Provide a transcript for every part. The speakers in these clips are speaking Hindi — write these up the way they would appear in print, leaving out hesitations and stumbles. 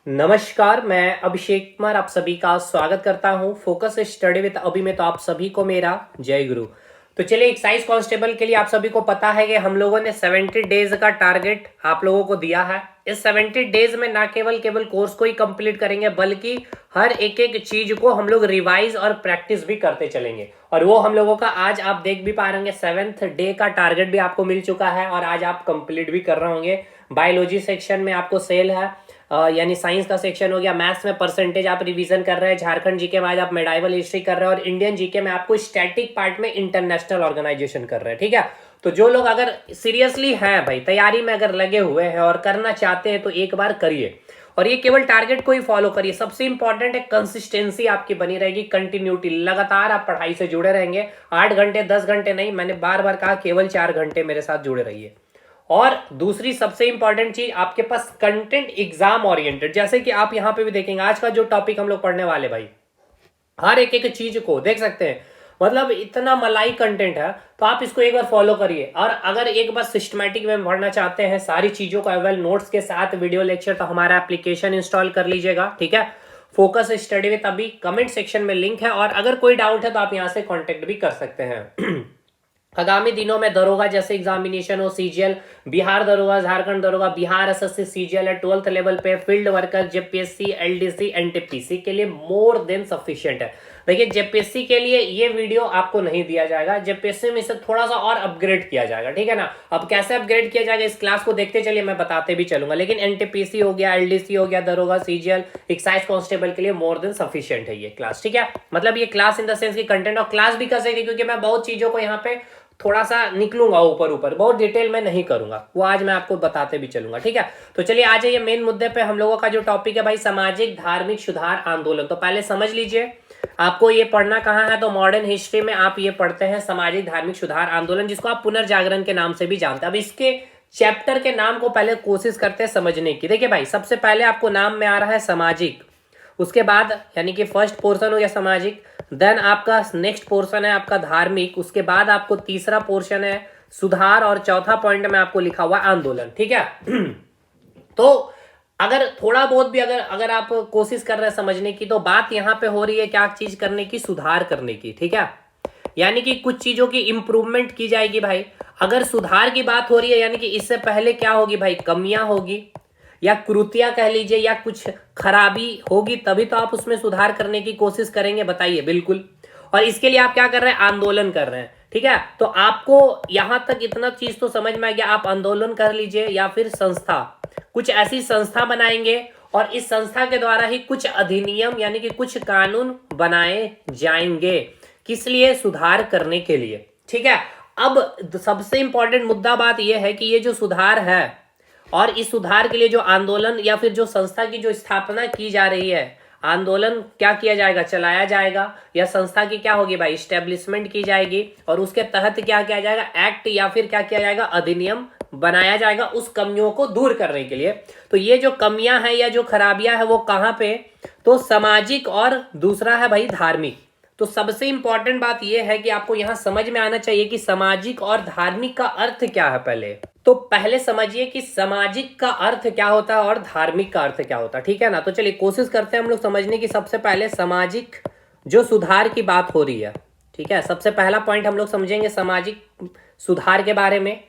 नमस्कार, मैं अभिषेक कुमार आप सभी का स्वागत करता हूं फोकस स्टडी विद अभी में। तो आप सभी को मेरा जय गुरु। तो चलिए, एक्साइज कांस्टेबल के लिए आप सभी को पता है कि हम लोगों ने 70 डेज का टारगेट आप लोगों को दिया है। इस 70 डेज में ना केवल कोर्स को ही कंप्लीट करेंगे, बल्कि हर एक चीज को हम लोग रिवाइज और प्रैक्टिस भी करते चलेंगे। और वो हम लोगों का आज आप देख भी पा रहे होंगे, 7th डे का टारगेट भी आपको मिल चुका है और आज आप कंप्लीट भी कर रहे होंगे। बायोलॉजी सेक्शन में आपको सेल है, यानी साइंस का सेक्शन हो गया। मैथ्स में परसेंटेज आप रिवीजन कर रहे हैं। झारखंड जीके में आज आप मेडाइवल हिस्ट्री कर रहे हैं और इंडियन जीके में आपको स्टैटिक पार्ट में इंटरनेशनल ऑर्गेनाइजेशन कर रहे हैं। ठीक है, तो जो लोग अगर सीरियसली हैं भाई, तैयारी में अगर लगे हुए हैं और करना चाहते हैं तो एक बार करिए। और ये केवल टारगेट को ही फॉलो करिए। सबसे इंपॉर्टेंट है कंसिस्टेंसी आपकी बनी रहेगी, कंटिन्यूटी। लगातार आप पढ़ाई से जुड़े रहेंगे। 8 घंटे 10 घंटे नहीं, मैंने बार बार कहा, केवल 4 घंटे मेरे साथ जुड़े रहिए। और दूसरी सबसे इंपॉर्टेंट चीज, आपके पास कंटेंट एग्जाम ओरिएंटेड। जैसे कि आप यहां पे भी देखेंगे आज का जो टॉपिक हम लोग पढ़ने वाले भाई, हर एक चीज को देख सकते हैं। मतलब इतना मलाई कंटेंट है, तो आप इसको एक बार फॉलो करिए। और अगर एक बार सिस्टमैटिक में पढ़ना चाहते हैं सारी चीजों को अवेल नोट्स के साथ वीडियो लेक्चर, तो हमारा एप्लीकेशन इंस्टॉल कर लीजिएगा। ठीक है, फोकस स्टडी विद अभी कमेंट सेक्शन में लिंक है। और अगर कोई डाउट है तो आप यहां से कॉन्टेक्ट भी कर सकते हैं। आगामी दिनों में दरोगा जैसे एग्जामिनेशन हो, सीजीएल, बिहार दरोगा, झारखंड दरोगा, बिहार एसएससी सीजीएल है 12th लेवल पे, field worker, JPSC, LDC, NTPC के लिए मोर देन सफिशिएंट है। देखिए, जेपीएससी के लिए ये वीडियो आपको नहीं दिया जाएगा, जेपीएससी में इसे थोड़ा सा और अपग्रेड किया जाएगा। ठीक है ना, अब कैसे अपग्रेड किया जाएगा इस क्लास को देखते चलिए, मैं बताते भी चलूंगा। लेकिन एनटीपीसी हो गया, एलडीसी हो गया, दरोगा, सीजीएल, एक्साइज कांस्टेबल के लिए मोर देन सफिशिएंट है ये क्लास। ठीक है, मतलब ये क्लास इन द सेंस की कंटेंट, और क्लास भी कर सकते, क्योंकि मैं बहुत चीजों को यहाँ पे थोड़ा सा निकलूंगा ऊपर, बहुत डिटेल में नहीं करूंगा, वो आज मैं आपको बताते भी चलूंगा। ठीक है, तो चलिए आ जाइए मेन मुद्दे पे। हम लोगों का जो टॉपिक है भाई, सामाजिक धार्मिक सुधार आंदोलन। तो पहले समझ लीजिए आपको ये पढ़ना कहाँ है। तो मॉडर्न हिस्ट्री में आप ये पढ़ते हैं सामाजिक धार्मिक सुधार आंदोलन, जिसको आप पुनर्जागरण के नाम से भी जानते हैं। अब इसके चैप्टर के नाम को पहले कोशिश करते हैं समझने की। देखिए भाई, सबसे पहले आपको नाम में आ रहा है सामाजिक, उसके बाद यानी कि फर्स्ट पोर्शन हो गया सामाजिक, देन आपका नेक्स्ट पोर्शन है आपका धार्मिक, उसके बाद आपको तीसरा पोर्शन है सुधार, और चौथा पॉइंट में आपको लिखा हुआ आंदोलन। ठीक है। तो अगर थोड़ा बहुत भी अगर आप कोशिश कर रहे हैं समझने की, तो बात यहां पे हो रही है क्या चीज करने की, सुधार करने की। ठीक है, यानी कि कुछ चीजों की इंप्रूवमेंट की जाएगी भाई। अगर सुधार की बात हो रही है, यानी कि इससे पहले क्या होगी भाई, कमियां होगी या कृतियां कह लीजिए, या कुछ खराबी होगी, तभी तो आप उसमें सुधार करने की कोशिश करेंगे। बताइए, बिल्कुल। और इसके लिए आप क्या कर रहे हैं, आंदोलन कर रहे हैं। ठीक है, तो आपको यहां तक इतना चीज तो समझ में आ गया, आप आंदोलन कर लीजिए या फिर संस्था, कुछ ऐसी संस्था बनाएंगे और इस संस्था के द्वारा ही कुछ अधिनियम यानी कि कुछ कानून बनाए जाएंगे। किस लिए, सुधार करने के लिए। ठीक है, अब सबसे इंपॉर्टेंट मुद्दा बात यह है कि ये जो सुधार है और इस सुधार के लिए जो आंदोलन या फिर जो संस्था की जो स्थापना की जा रही है, आंदोलन क्या किया जाएगा, चलाया जाएगा, या संस्था की क्या होगी भाई, स्टैब्लिशमेंट की जाएगी। और उसके तहत क्या किया जाएगा, एक्ट या फिर क्या किया जाएगा, अधिनियम बनाया जाएगा उस कमियों को दूर करने के लिए। तो ये जो कमियां हैं या जो खराबियां हैं वो कहां पे, तो सामाजिक और दूसरा है भाई धार्मिक। तो सबसे इंपॉर्टेंट बात यह है कि आपको यहां समझ में आना चाहिए कि सामाजिक और धार्मिक का अर्थ क्या है। तो पहले समझिए कि सामाजिक का अर्थ क्या होता है और धार्मिक का अर्थ क्या होता है। ठीक है ना, तो चलिए कोशिश करते हैं हम लोग समझने की। सबसे पहले सामाजिक जो सुधार की बात हो रही है, ठीक है, सबसे पहला पॉइंट हम लोग समझेंगे सामाजिक सुधार के बारे में।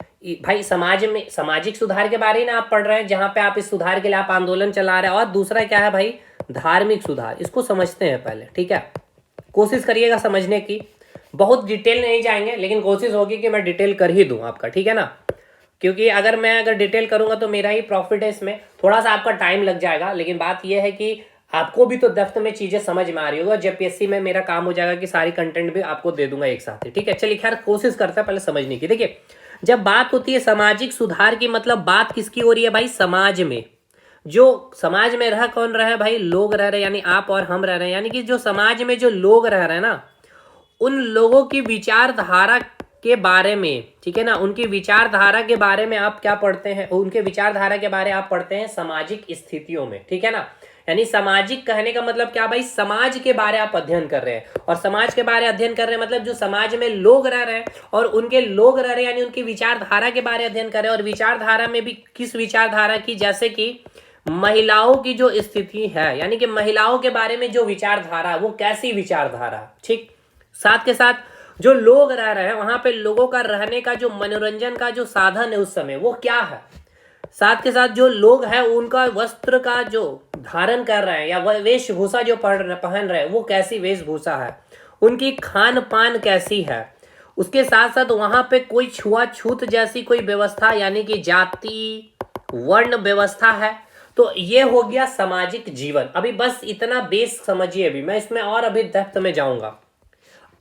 भाई समाज में सामाजिक सुधार के बारे में आप पढ़ रहे हैं, जहां पे आप इस सुधार के लिए आप आंदोलन चला रहे हैं। और दूसरा क्या है भाई, धार्मिक सुधार, इसको समझते हैं पहले। ठीक है, कोशिश करिएगा समझने की, बहुत डिटेल नहीं जाएंगे, लेकिन कोशिश होगी कि मैं डिटेल कर ही दूं आपका। ठीक है ना, क्योंकि अगर डिटेल करूंगा तो मेरा ही प्रॉफिट है, इसमें थोड़ा सा आपका टाइम लग जाएगा। लेकिन बात यह है कि आपको भी तो दफ्तर में चीजें समझ में आ रही होगी, और जेपीएससी में मेरा काम हो जाएगा कि सारी कंटेंट भी आपको दे दूंगा एक साथ ही। ठीक है, चलिए खैर कोशिश करते हैं पहले समझने की। देखिए, जब बात होती है सामाजिक सुधार की, मतलब बात किसकी हो रही है भाई, समाज में। जो समाज में रह कौन रहे भाई, लोग रह रहे, यानी आप और हम रह रहे हैं। यानी कि जो समाज में जो लोग रह रहे हैं ना, उन लोगों की विचारधारा के बारे में, ठीक है ना, उनकी विचारधारा के बारे में आप क्या पढ़ते हैं, उनके विचारधारा के बारे आप पढ़ते हैं सामाजिक स्थितियों में। ठीक है ना, यानी सामाजिक कहने का मतलब क्या भाई, समाज के बारे आप अध्ययन कर रहे हैं। और समाज के बारे अध्ययन कर रहे हैं मतलब जो समाज में लोग रह रहे हैं और उनके लोग रह रहे हैं, यानी उनकी विचारधारा के बारे अध्ययन कर रहे हैं। और विचारधारा में भी किस विचारधारा की, जैसे कि महिलाओं की जो स्थिति है, यानी कि महिलाओं के बारे में जो विचारधारा, वो कैसी विचारधारा, ठीक। साथ के साथ जो लोग रह रहे हैं वहां पे, लोगों का रहने का जो मनोरंजन का जो साधन है उस समय वो क्या है। साथ के साथ जो लोग हैं उनका वस्त्र का जो धारण कर रहे हैं या वेशभूषा जो पहन रहे हैं वो कैसी वेशभूषा है, उनकी खान पान कैसी है। उसके साथ साथ वहां पे कोई छुआछूत जैसी कोई व्यवस्था, यानी कि जाति वर्ण व्यवस्था है। तो ये हो गया सामाजिक जीवन। अभी बस इतना बेस समझिए, अभी मैं इसमें और अभी डेप्थ में जाऊंगा।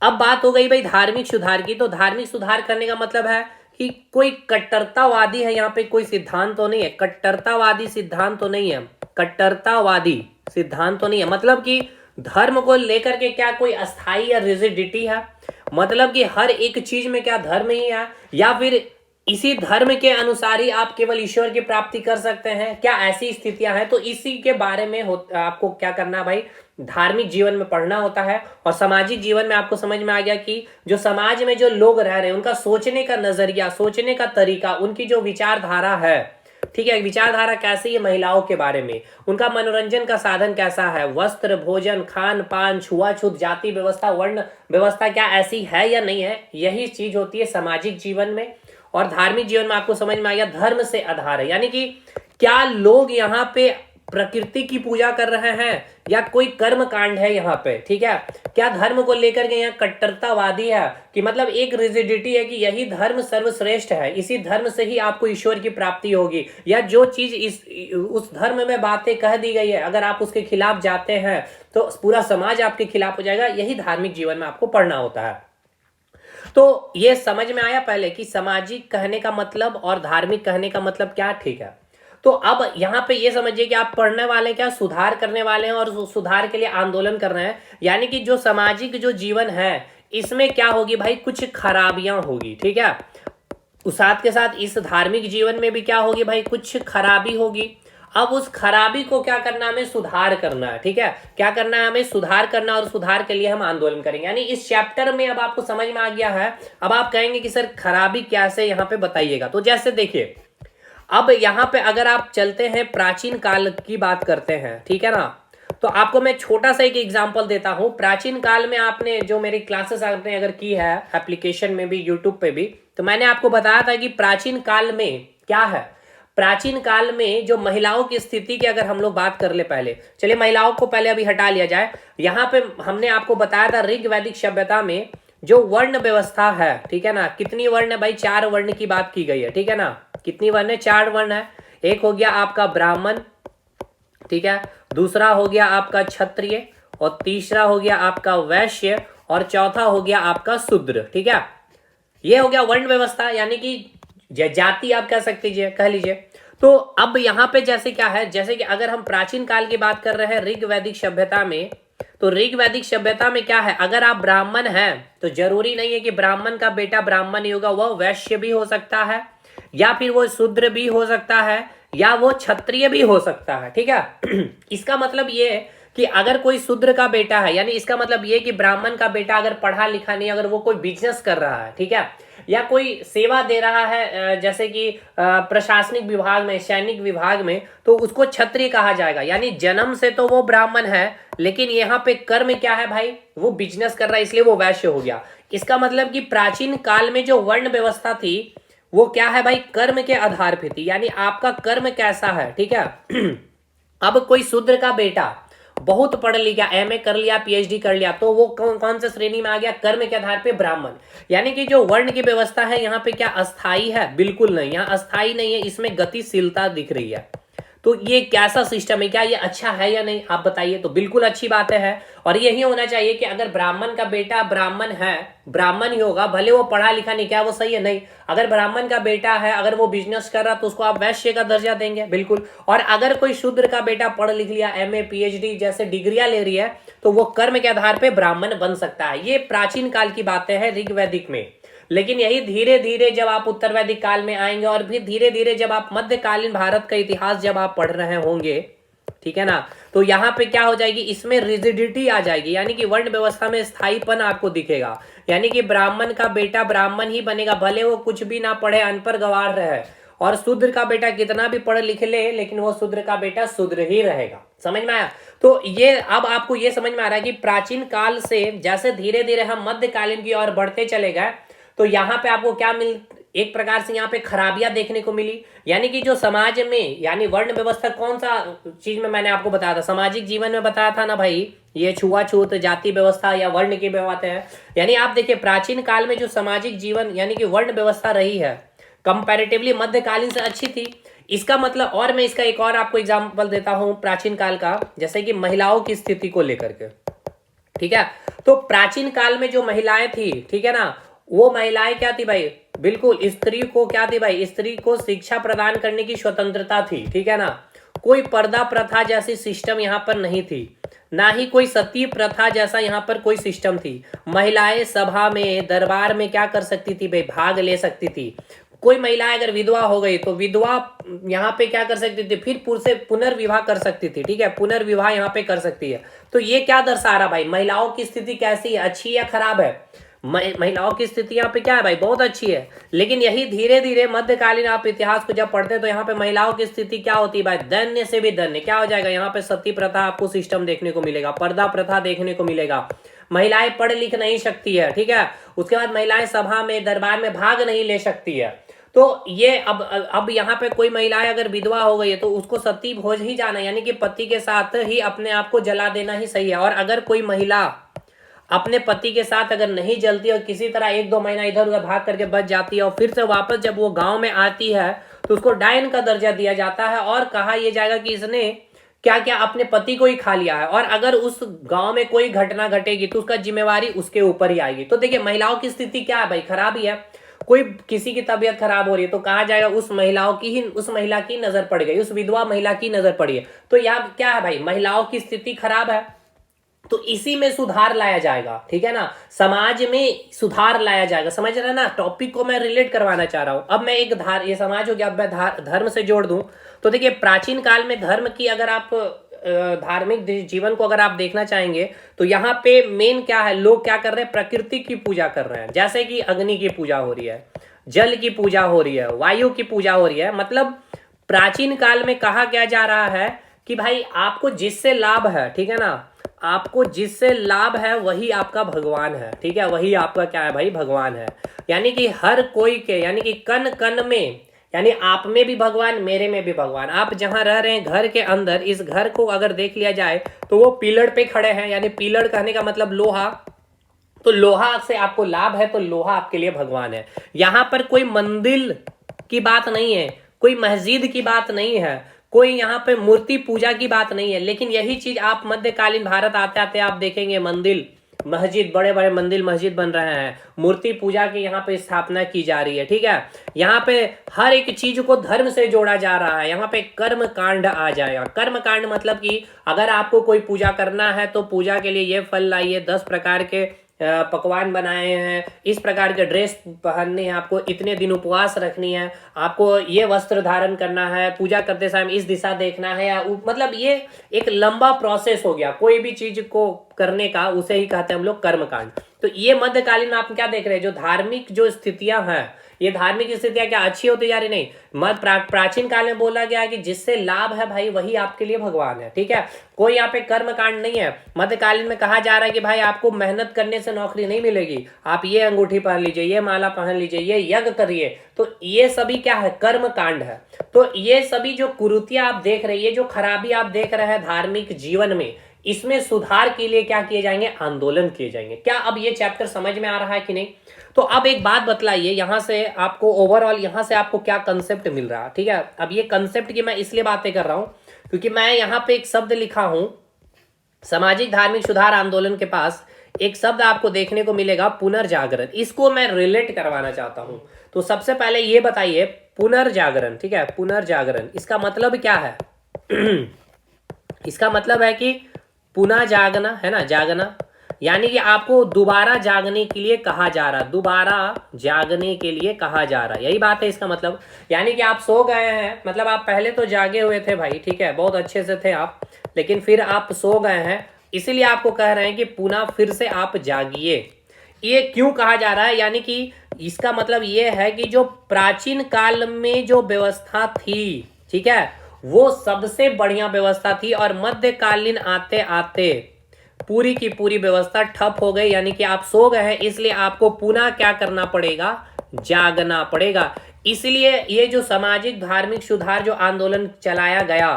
अब बात हो गई भाई धार्मिक सुधार की। तो धार्मिक सुधार करने का मतलब है कि कोई कट्टरतावादी है यहाँ पे, कोई सिद्धांत तो नहीं है, कट्टरतावादी सिद्धांत तो नहीं है, कट्टरतावादी सिद्धांत तो नहीं है। मतलब कि धर्म को लेकर के क्या कोई अस्थाई या रिजिडिटी है, मतलब कि हर एक चीज में क्या धर्म ही है, या फिर इसी धर्म के अनुसार ही आप केवल ईश्वर की प्राप्ति कर सकते हैं, क्या ऐसी स्थितियां हैं। तो इसी के बारे में आपको क्या करना है भाई, धार्मिक जीवन में पढ़ना होता है। और सामाजिक जीवन में आपको समझ में आ गया कि जो समाज में जो लोग रह रहे हैं उनका सोचने का नजरिया, सोचने का तरीका, उनकी जो विचारधारा है, ठीक है, विचारधारा कैसी है महिलाओं के बारे में, उनका मनोरंजन का साधन कैसा है, वस्त्र, भोजन, खान पान, छुआछूत, जाति व्यवस्था, वर्ण व्यवस्था क्या ऐसी है या नहीं है, यही चीज होती है सामाजिक जीवन में। और धार्मिक जीवन में आपको समझ में आ गया धर्म से आधार है, यानी कि क्या लोग यहाँ पे प्रकृति की पूजा कर रहे हैं या कोई कर्म कांड है यहाँ पे, ठीक है। क्या धर्म को लेकर के यहाँ कट्टरतावादी है कि मतलब एक रिजिडिटी है कि यही धर्म सर्वश्रेष्ठ है, इसी धर्म से ही आपको ईश्वर की प्राप्ति होगी, या जो चीज उस धर्म में बातें कह दी गई है अगर आप उसके खिलाफ जाते हैं तो पूरा समाज आपके खिलाफ हो जाएगा। यही धार्मिक जीवन में आपको पढ़ना होता है। तो ये समझ में आया पहले कि सामाजिक कहने का मतलब और धार्मिक कहने का मतलब क्या, ठीक है। तो अब यहाँ पे ये समझिए कि आप पढ़ने वाले क्या, सुधार करने वाले हैं और सुधार के लिए आंदोलन कर रहे हैं। यानी कि जो सामाजिक जो जीवन है इसमें क्या होगी भाई, कुछ खराबियां होगी, ठीक है। उस साथ के साथ इस धार्मिक जीवन में भी क्या होगी भाई, कुछ खराबी होगी। अब उस खराबी को क्या करना है, हमें सुधार करना है, ठीक है। क्या करना है, हमें सुधार करना, और सुधार के लिए हम आंदोलन करेंगे। यानी इस चैप्टर में अब आपको समझ में आ गया है। अब आप कहेंगे कि सर खराबी कैसे, यहाँ पे बताइएगा। तो जैसे देखिए, अब यहाँ पे अगर आप चलते हैं प्राचीन काल की बात करते हैं, ठीक है ना, तो आपको मैं छोटा सा एक एग्जांपल देता हूं। प्राचीन काल में आपने जो मेरी क्लासेस आपने अगर की है एप्लीकेशन में भी, यूट्यूब पे भी, तो मैंने आपको बताया था कि प्राचीन काल में क्या है। प्राचीन काल में जो महिलाओं की स्थिति की अगर हम लोग बात कर ले, पहले चलिए महिलाओं को पहले अभी हटा लिया जाए। यहाँ पे हमने आपको बताया था ऋग वैदिक सभ्यता में जो वर्ण व्यवस्था है, ठीक है ना, कितनी वर्ण है भाई, 4 वर्ण की बात की गई है, ठीक है ना। कितनी वर्ण है, 4 वर्ण है। एक हो गया आपका ब्राह्मण, ठीक है, दूसरा हो गया आपका क्षत्रिय, और तीसरा हो गया आपका वैश्य, और चौथा हो गया आपका शूद्र, ठीक है। ये हो गया वर्ण व्यवस्था, यानी कि जाति आप कह सकते कह लीजिए। तो अब यहाँ पे जैसे क्या है, जैसे कि अगर हम प्राचीन काल की बात कर रहे हैं ऋग वैदिक सभ्यता में, तो ऋग वैदिक सभ्यता में क्या है, अगर आप ब्राह्मण हैं तो जरूरी नहीं है कि ब्राह्मण का बेटा ब्राह्मण ही होगा, वह वैश्य भी हो सकता है, या फिर वो शूद्र भी हो सकता है, या वो क्षत्रिय भी हो सकता है, ठीक है। इसका मतलब ये है कि अगर कोई शूद्र का बेटा है, यानी इसका मतलब ये कि ब्राह्मण का बेटा अगर पढ़ा लिखा नहीं, अगर वो कोई बिजनेस कर रहा है, ठीक है, या कोई सेवा दे रहा है जैसे कि प्रशासनिक विभाग में, सैनिक विभाग में, तो उसको क्षत्रिय कहा जाएगा। यानी जन्म से तो वो ब्राह्मण है, लेकिन यहाँ पे कर्म क्या है भाई, वो बिजनेस कर रहा है, इसलिए वो वैश्य हो गया। इसका मतलब कि प्राचीन काल में जो वर्ण व्यवस्था थी वो क्या है भाई, कर्म के आधार पे थी, यानी आपका कर्म कैसा है, ठीक है। अब कोई शूद्र का बेटा बहुत पढ़ लिया, एमए कर लिया, पीएचडी कर लिया, तो वो कौन से श्रेणी में आ गया, कर्म के आधार पे ब्राह्मण। यानी कि जो वर्ण की व्यवस्था है यहाँ पे क्या अस्थाई है, बिल्कुल नहीं, यहाँ अस्थाई नहीं है, इसमें गतिशीलता दिख रही है। तो ये कैसा सिस्टम है, क्या ये अच्छा है या नहीं, आप बताइए। तो बिल्कुल अच्छी बात है, और यही होना चाहिए कि अगर ब्राह्मण का बेटा ब्राह्मण है, ब्राह्मण ही होगा, भले वो पढ़ा लिखा नहीं, क्या वो सही है, नहीं। अगर ब्राह्मण का बेटा है, अगर वो बिजनेस कर रहा तो उसको आप वैश्य का दर्जा देंगे, बिल्कुल। और अगर कोई शूद्र का बेटा पढ़ लिख लिया, एमए पीएचडी जैसे डिग्रियां ले रही है, तो वो कर्म के आधार पर ब्राह्मण बन सकता है। ये प्राचीन काल की बातें हैं ऋग वैदिक में। लेकिन यही धीरे धीरे जब आप उत्तर वैदिक काल में आएंगे, और फिर धीरे धीरे जब आप मध्यकालीन भारत का इतिहास जब आप पढ़ रहे होंगे, ठीक है ना, तो यहाँ पे क्या हो जाएगी, इसमें रिजिडिटी आ जाएगी, यानी कि वर्ण व्यवस्था में स्थायीपन आपको दिखेगा। यानी कि ब्राह्मण का बेटा ब्राह्मण ही बनेगा, भले वो कुछ भी ना पढ़े, अनपढ़ गवार रहे, और शूद्र का बेटा कितना भी पढ़ लिख ले लेकिन वो शूद्र का बेटा शूद्र ही रहेगा। समझ में आया? तो ये अब आपको ये समझ में आ रहा है कि प्राचीन काल से जैसे धीरे धीरे हम मध्यकालीन की ओर बढ़ते चले गए तो यहाँ पे आपको क्या मिल, एक प्रकार से यहाँ पे खराबियां देखने को मिली। यानी कि जो समाज में यानी वर्ण व्यवस्था, कौन सा चीज में मैंने आपको बताया था, सामाजिक जीवन में बताया था ना भाई, ये छुआछूत, जाति व्यवस्था या वर्ण की व्यवस्था है। यानी आप देखिए प्राचीन काल में जो सामाजिक जीवन यानी कि वर्ण व्यवस्था रही है कंपैरेटिवली मध्यकालीन से अच्छी थी। इसका मतलब, और मैं इसका एक और आपको एग्जाम्पल देता हूं प्राचीन काल का, जैसे कि महिलाओं की स्थिति को लेकर के। ठीक है, तो प्राचीन काल में जो महिलाएं थी, ठीक है ना, वो महिलाएं क्या थी भाई, बिल्कुल स्त्री को क्या थी भाई, स्त्री को शिक्षा प्रदान करने की स्वतंत्रता थी। ठीक है ना, कोई पर्दा प्रथा जैसी सिस्टम यहाँ पर नहीं थी, ना ही कोई सती प्रथा जैसा यहाँ पर कोई सिस्टम थी। महिलाएं सभा में, दरबार में क्या कर सकती थी भाई, भाग ले सकती थी। कोई महिला अगर विधवा हो गई तो विधवा यहाँ पे क्या कर सकती थी, फिर से पुनर्विवाह कर सकती थी। ठीक है, पुनर्विवाह यहाँ पे कर सकती है। तो ये क्या दर्शा रहा भाई, महिलाओं की स्थिति कैसी है, अच्छी या खराब है? महिलाओं की स्थिति यहाँ पे क्या है भाई, बहुत अच्छी है। लेकिन यही धीरे धीरे मध्यकालीन आप इतिहास को जब पढ़ते हैं तो यहाँ पे महिलाओं की स्थिति क्या होती है भाई, दैन्य से भी दैन्य। क्या हो जाएगा, यहाँ पे सती प्रथा आपको सिस्टम देखने को मिलेगा, पर्दा प्रथा देखने को मिलेगा, महिलाएं पढ़ लिख नहीं सकती है। ठीक है, उसके बाद महिलाएं सभा में, दरबार में भाग नहीं ले सकती है। तो ये अब यहाँ पे कोई महिलाएं अगर विधवा हो गई है तो उसको सती भोज ही जाना, यानी कि पति के साथ ही अपने आप को जला देना ही सही है। और अगर कोई महिला अपने पति के साथ अगर नहीं जलती और किसी तरह 1-2 महीना इधर उधर भाग करके बच जाती है और फिर से वापस जब वो गांव में आती है तो उसको डायन का दर्जा दिया जाता है और कहा यह जाएगा कि इसने क्या क्या अपने पति को ही खा लिया है। और अगर उस गांव में कोई घटना घटेगी तो उसका जिम्मेवारी उसके ऊपर ही आएगी। तो देखिए महिलाओं की स्थिति क्या है भाई, खराब ही है। कोई किसी की तबीयत खराब हो रही है तो कहा जाएगा उस महिला की नजर पड़ गई, उस विधवा महिला की नजर पड़ी है। तो यहाँ क्या है भाई, महिलाओं की स्थिति खराब है, तो इसी में सुधार लाया जाएगा। ठीक है ना, समाज में सुधार लाया जाएगा। समझ रहे हैं ना, टॉपिक को मैं रिलेट करवाना चाह रहा हूं। अब मैं एक ये समाज हो गया, अब मैं धर्म से जोड़ दूं तो देखिए प्राचीन काल में धर्म की अगर आप धार्मिक जीवन को अगर आप देखना चाहेंगे तो यहाँ पे मेन क्या है, लोग क्या कर रहे हैं, प्रकृति की पूजा कर रहे हैं। जैसे कि अग्नि की पूजा हो रही है, जल की पूजा हो रही है, वायु की पूजा हो रही है। मतलब प्राचीन काल में कहा क्या जा रहा है कि भाई आपको जिससे लाभ है, ठीक है ना, आपको जिससे लाभ है वही आपका भगवान है। ठीक है, वही आपका क्या है भाई, भगवान है। यानी कि हर कोई के, यानी कि कण कण में, यानी आप में भी भगवान, मेरे में भी भगवान। आप जहां रह रहे हैं घर के अंदर, इस घर को अगर देख लिया जाए तो वो पिलर पे खड़े हैं, यानी पिलर कहने का मतलब लोहा। तो लोहा से आपको लाभ है तो लोहा आपके लिए भगवान है। यहां पर कोई मंदिर की बात नहीं है, कोई मस्जिद की बात नहीं है, कोई यहाँ पे मूर्ति पूजा की बात नहीं है। लेकिन यही चीज आप मध्यकालीन भारत आते आते आप देखेंगे, मंदिर मस्जिद, बड़े बड़े मंदिर मस्जिद बन रहे हैं, मूर्ति पूजा की यहाँ पे स्थापना की जा रही है। ठीक है, यहाँ पे हर एक चीज को धर्म से जोड़ा जा रहा है। यहाँ पे कर्म कांड आ जाएगा। कर्म कांड मतलब कि अगर आपको कोई पूजा करना है तो पूजा के लिए ये फल लाइए, 10 प्रकार के पकवान बनाए हैं, इस प्रकार के ड्रेस पहनने हैं, आपको इतने दिन उपवास रखनी है, आपको ये वस्त्र धारण करना है, पूजा करते समय इस दिशा देखना है, या मतलब ये एक लंबा प्रोसेस हो गया कोई भी चीज को करने का, उसे ही कहते हैं हम लोग कर्मकांड। तो ये मध्यकालीन आप क्या देख रहे हैं, जो धार्मिक जो स्थितियां हैं, ये धार्मिक स्थितियां क्या अच्छी होती जा रही? नहीं, प्राचीन काल में बोला गया कि जिससे लाभ है भाई वही आपके लिए भगवान है। ठीक है, कोई यहाँ पे कर्म कांड नहीं है। मध्यकालीन में कहा जा रहा है कि भाई आपको मेहनत करने से नौकरी नहीं मिलेगी, आप ये अंगूठी पहन लीजिए, ये माला पहन लीजिए, ये यज्ञ करिए। तो ये सभी क्या है, कर्म कांड है। तो ये सभी जो कुरीतियां आप देख रहे हैं, ये जो खराबी आप देख रहे हैं धार्मिक जीवन में, इसमें सुधार के लिए क्या किए जाएंगे, आंदोलन किए जाएंगे। क्या अब ये चैप्टर समझ में आ रहा है कि नहीं? तो अब एक बात बतलाइए, यहां से आपको ओवरऑल यहां से आपको क्या कंसेप्ट मिल रहा है? ठीक है, अब ये कंसेप्ट की मैं इसलिए बातें कर रहा हूं क्योंकि मैं यहां पे एक शब्द लिखा हूं, सामाजिक धार्मिक सुधार आंदोलन के पास एक शब्द आपको देखने को मिलेगा, पुनर्जागरण। इसको मैं रिलेट करवाना चाहता हूं। तो सबसे पहले ये बताइए, पुनर्जागरण, ठीक है, पुनर्जागरण इसका मतलब क्या है? इसका मतलब है कि पुनः जागना, है ना, जागना, यानी कि आपको दोबारा जागने के लिए कहा जा रहा है, दोबारा जागने के लिए कहा जा रहा है, यही बात है इसका मतलब। यानी कि आप सो गए हैं, मतलब आप पहले तो जागे हुए थे भाई, ठीक है, बहुत अच्छे से थे आप, लेकिन फिर आप सो गए हैं, इसीलिए आपको कह रहे हैं कि पुनः फिर से आप जागिए। ये क्यों कहा जा रहा है, यानी कि इसका मतलब ये है कि जो प्राचीन काल में जो व्यवस्था थी, ठीक है, वो सबसे बढ़िया व्यवस्था थी, और मध्यकालीन आते आते पूरी की पूरी व्यवस्था ठप हो गई, यानी कि आप सो गए हैं, इसलिए आपको पुनः क्या करना पड़ेगा, जागना पड़ेगा। इसलिए ये जो सामाजिक धार्मिक सुधार जो आंदोलन चलाया गया,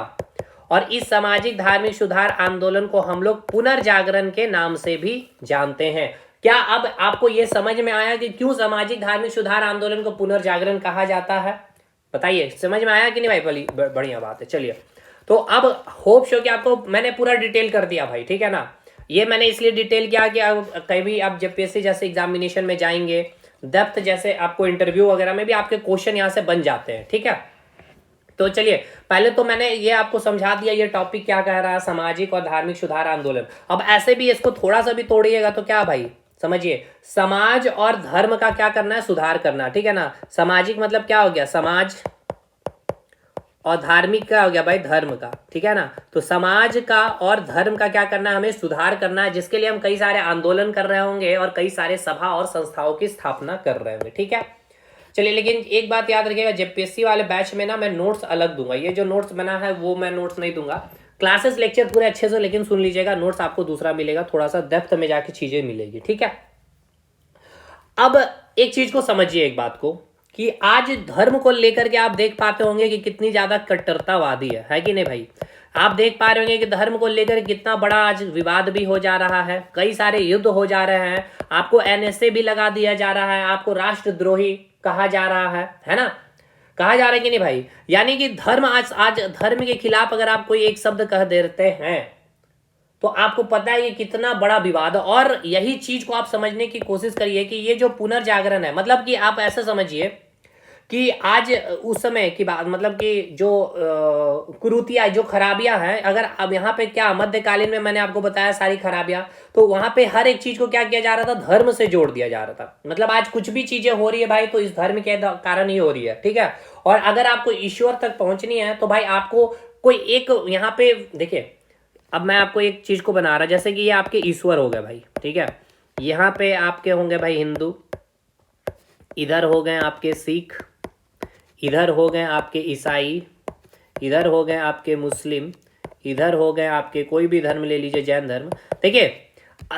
और इस सामाजिक धार्मिक सुधार आंदोलन को हम लोग पुनर्जागरण के नाम से भी जानते हैं। क्या अब आपको यह समझ में आया कि क्यों सामाजिक धार्मिक सुधार आंदोलन को पुनर्जागरण कहा जाता है? बताइए, समझ में आया कि नहीं भाई? बढ़िया बात है। चलिए, तो अब होप शो कि आपको मैंने पूरा डिटेल कर दिया भाई, ठीक है ना। ये मैंने इसलिए डिटेल किया कि कहीं भी आप जब पीएससी जैसे एग्जामिनेशन में जाएंगे, डेप्थ जैसे आपको इंटरव्यू वगैरह में भी आपके क्वेश्चन यहाँ से बन जाते हैं, ठीक है। तो चलिए, पहले तो मैंने ये आपको समझा दिया ये टॉपिक क्या कह रहा है, सामाजिक और धार्मिक सुधार आंदोलन। अब ऐसे भी इसको थोड़ा सा भी तोड़िएगा तो क्या भाई, समझिए, समाज और धर्म का क्या करना है, सुधार करना, ठीक है ना। सामाजिक मतलब क्या हो गया, समाज, और धार्मिक क्या हो गया भाई, धर्म का, ठीक है ना। तो समाज का और धर्म का क्या करना है, हमें सुधार करना है, जिसके लिए हम कई सारे आंदोलन कर रहे होंगे और कई सारे सभा और संस्थाओं की स्थापना कर रहे होंगे, ठीक है। चलिए, लेकिन एक बात याद रखिएगा, जेपीएससी वाले बैच में ना मैं नोट्स अलग दूंगा। ये जो नोट्स बना है वो मैं नोट्स नहीं दूंगा, क्लासेस लेक्चर पूरे अच्छे से लेकिन सुन लीजिएगा, नोट्स आपको दूसरा मिलेगा, थोड़ा सा डेप्थ में जाके चीजें मिलेगी, ठीक है। अब एक चीज को समझिए, एक बात को, कि आज धर्म को लेकर के आप देख पाते होंगे कि कितनी ज्यादा कट्टरतावादी है कि नहीं भाई। आप देख पा रहे होंगे कि धर्म को लेकर कितना बड़ा आज विवाद भी हो जा रहा है, कई सारे युद्ध हो जा रहे हैं, आपको एनएसए भी लगा दिया जा रहा है, आपको राष्ट्रद्रोही कहा जा रहा है ना, कहा जा रहा है कि नहीं भाई। यानी कि धर्म आज धर्म के खिलाफ अगर आप कोई एक शब्द कह देते हैं तो आपको पता है ये कितना बड़ा विवाद है। और यही चीज को आप समझने की कोशिश करिए कि ये जो पुनर्जागरण है, मतलब कि आप ऐसा समझिए कि आज उस समय की बात, मतलब कि जो कुरीतियां, जो खराबियां हैं, अगर अब यहाँ पे क्या मध्यकालीन में मैंने आपको बताया सारी खराबियां, तो वहां पे हर एक चीज को क्या किया जा रहा था, धर्म से जोड़ दिया जा रहा था। मतलब आज कुछ भी चीजें हो रही है भाई तो इस धर्म के कारण ही हो रही है, ठीक है। और अगर आपको ईश्वर तक पहुंचनी है तो भाई आपको कोई एक, यहाँ पे देखिए, अब मैं आपको एक चीज को बना रहा, जैसे कि ये आपके ईश्वर हो गए भाई, ठीक है। यहाँ पे आपके होंगे भाई हिंदू, इधर हो गए आपके सिख, इधर हो गए आपके ईसाई, इधर हो गए आपके मुस्लिम, इधर हो गए आपके कोई भी धर्म ले लीजिए, जैन धर्म। देखिए,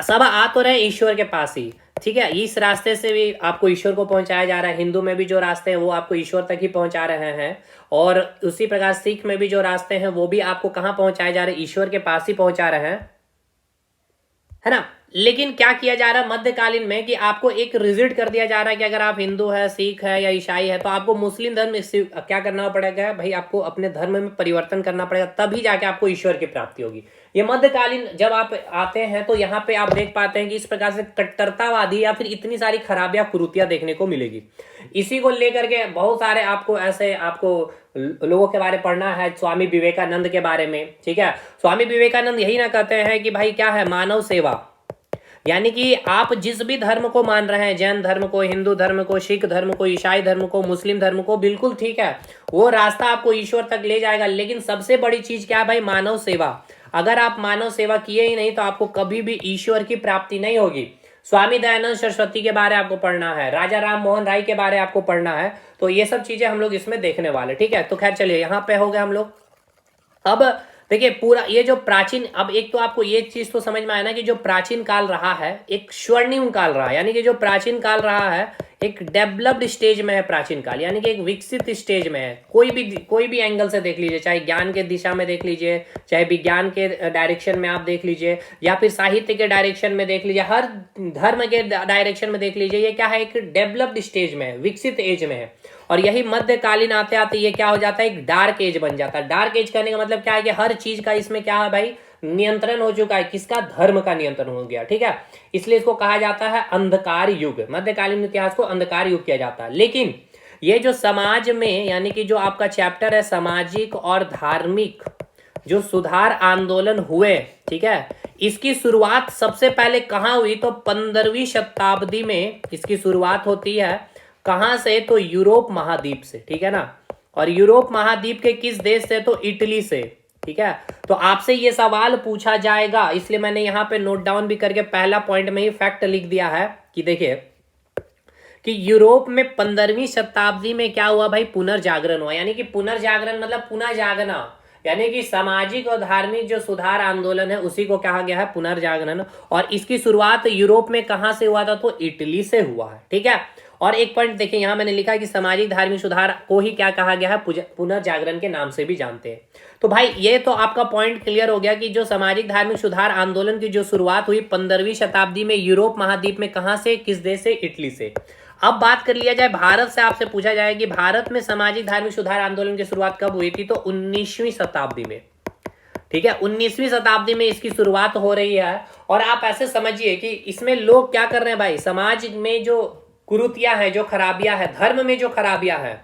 सब आ तो रहे ईश्वर के पास ही, ठीक है। इस रास्ते से भी आपको ईश्वर को पहुंचाया जा रहा है। हिंदू में भी जो रास्ते हैं वो आपको ईश्वर तक ही पहुंचा रहे हैं, और उसी प्रकार सिख में भी जो रास्ते हैं वो भी आपको कहाँ पहुंचाए जा रहे हैं, ईश्वर के पास ही पहुंचा रहे हैं, है ना। लेकिन क्या किया जा रहा है मध्यकालीन में कि आपको एक रिजिड कर दिया जा रहा है कि अगर आप हिंदू है, सिख है या ईसाई है तो आपको मुस्लिम धर्म क्या करना पड़ेगा भाई, आपको अपने धर्म में परिवर्तन करना पड़ेगा, तभी जाके आपको ईश्वर की प्राप्ति होगी। ये मध्यकालीन जब आप आते हैं तो यहाँ पे आप देख पाते हैं कि इस प्रकार से कट्टरतावादी या फिर इतनी सारी खराबियां कुरीतियां देखने को मिलेगी। इसी को लेकर के बहुत सारे आपको ऐसे आपको लोगों के बारे में पढ़ना है, स्वामी विवेकानंद के बारे में, ठीक है। स्वामी विवेकानंद यही ना कहते हैं कि भाई क्या है, मानव सेवा, यानी कि आप जिस भी धर्म को मान रहे हैं, जैन धर्म को, हिंदू धर्म को, सिख धर्म को, ईसाई धर्म को, मुस्लिम धर्म को, बिल्कुल ठीक है, वो रास्ता आपको ईश्वर तक ले जाएगा। लेकिन सबसे बड़ी चीज क्या है भाई, मानव सेवा। अगर आप मानव सेवा किए ही नहीं तो आपको कभी भी ईश्वर की प्राप्ति नहीं होगी। स्वामी दयानंद सरस्वती के बारे आपको पढ़ना है, राजा राम मोहन राय के बारे आपको पढ़ना है, तो ये सब चीजें हम लोग इसमें देखने वाले, ठीक है। तो खैर चलिए, यहाँ पे हो गए हम लोग। अब देखिए, पूरा ये जो प्राचीन, अब एक तो आपको ये चीज तो समझ में आया ना कि जो प्राचीन काल रहा है एक स्वर्णिम काल रहा है, यानी कि जो प्राचीन काल रहा है एक डेवलप्ड स्टेज में है प्राचीन काल, यानी कि एक विकसित स्टेज में है। कोई भी एंगल से देख लीजिए, चाहे ज्ञान के दिशा में देख लीजिए, चाहे विज्ञान के डायरेक्शन में आप देख लीजिए, या फिर साहित्य के डायरेक्शन में देख लीजिए, हर धर्म के डायरेक्शन में देख लीजिए, ये क्या है, एक डेवलप्ड स्टेज में है, विकसित एज में है। और यही मध्यकालीन आते आते ये क्या हो जाता है, एक डार्क एज बन जाता है। डार्क एज करने का मतलब क्या है कि हर चीज का इसमें क्या है भाई, नियंत्रण हो चुका है, किसका, धर्म का नियंत्रण हो गया, ठीक है। इसलिए इसको कहा जाता है अंधकार युग, मध्यकालीन इतिहास को अंधकार युग किया जाता है। लेकिन ये जो समाज में, यानी कि जो आपका चैप्टर है सामाजिक और धार्मिक जो सुधार आंदोलन हुए, ठीक है, इसकी शुरुआत सबसे पहले कहां हुई, तो 15वीं शताब्दी में इसकी शुरुआत होती है। कहां से, तो यूरोप महाद्वीप से, ठीक है ना। और यूरोप महाद्वीप के किस देश से, तो इटली से, ठीक है। तो आपसे ये सवाल पूछा जाएगा, इसलिए मैंने यहाँ पे नोट डाउन भी करके पहला पॉइंट में ही फैक्ट लिख दिया है कि देखिए कि यूरोप में 15वीं शताब्दी में क्या हुआ भाई, पुनर्जागरण हुआ। यानी कि पुनर्जागरण मतलब पुनः जागना, यानी कि सामाजिक और धार्मिक जो सुधार आंदोलन है उसी को कहा गया है पुनर्जागरण। और इसकी शुरुआत यूरोप में कहां से हुआ था, तो इटली से हुआ है, ठीक है। और एक पॉइंट देखिए यहां मैंने लिखा है कि सामाजिक धार्मिक सुधार को ही क्या कहा गया है, पुनर्जागरण के नाम से भी जानते हैं। तो भाई ये तो आपका पॉइंट क्लियर हो गया कि जो सामाजिक धार्मिक सुधार आंदोलन की जो शुरुआत हुई 15वीं शताब्दी में यूरोप महाद्वीप में, कहां से, किस देश से, इटली से। अब बात कर लिया जाए भारत से, आपसे पूछा जाए कि भारत में सामाजिक धार्मिक सुधार आंदोलन की शुरुआत कब हुई थी, तो 19वीं शताब्दी में, ठीक है। 19वीं शताब्दी में इसकी शुरुआत हो रही है। और आप ऐसे समझिए कि इसमें लोग क्या कर रहे हैं भाई, समाज में जो कुरीतियां हैं, जो खराबियां हैं, धर्म में जो खराबियां हैं,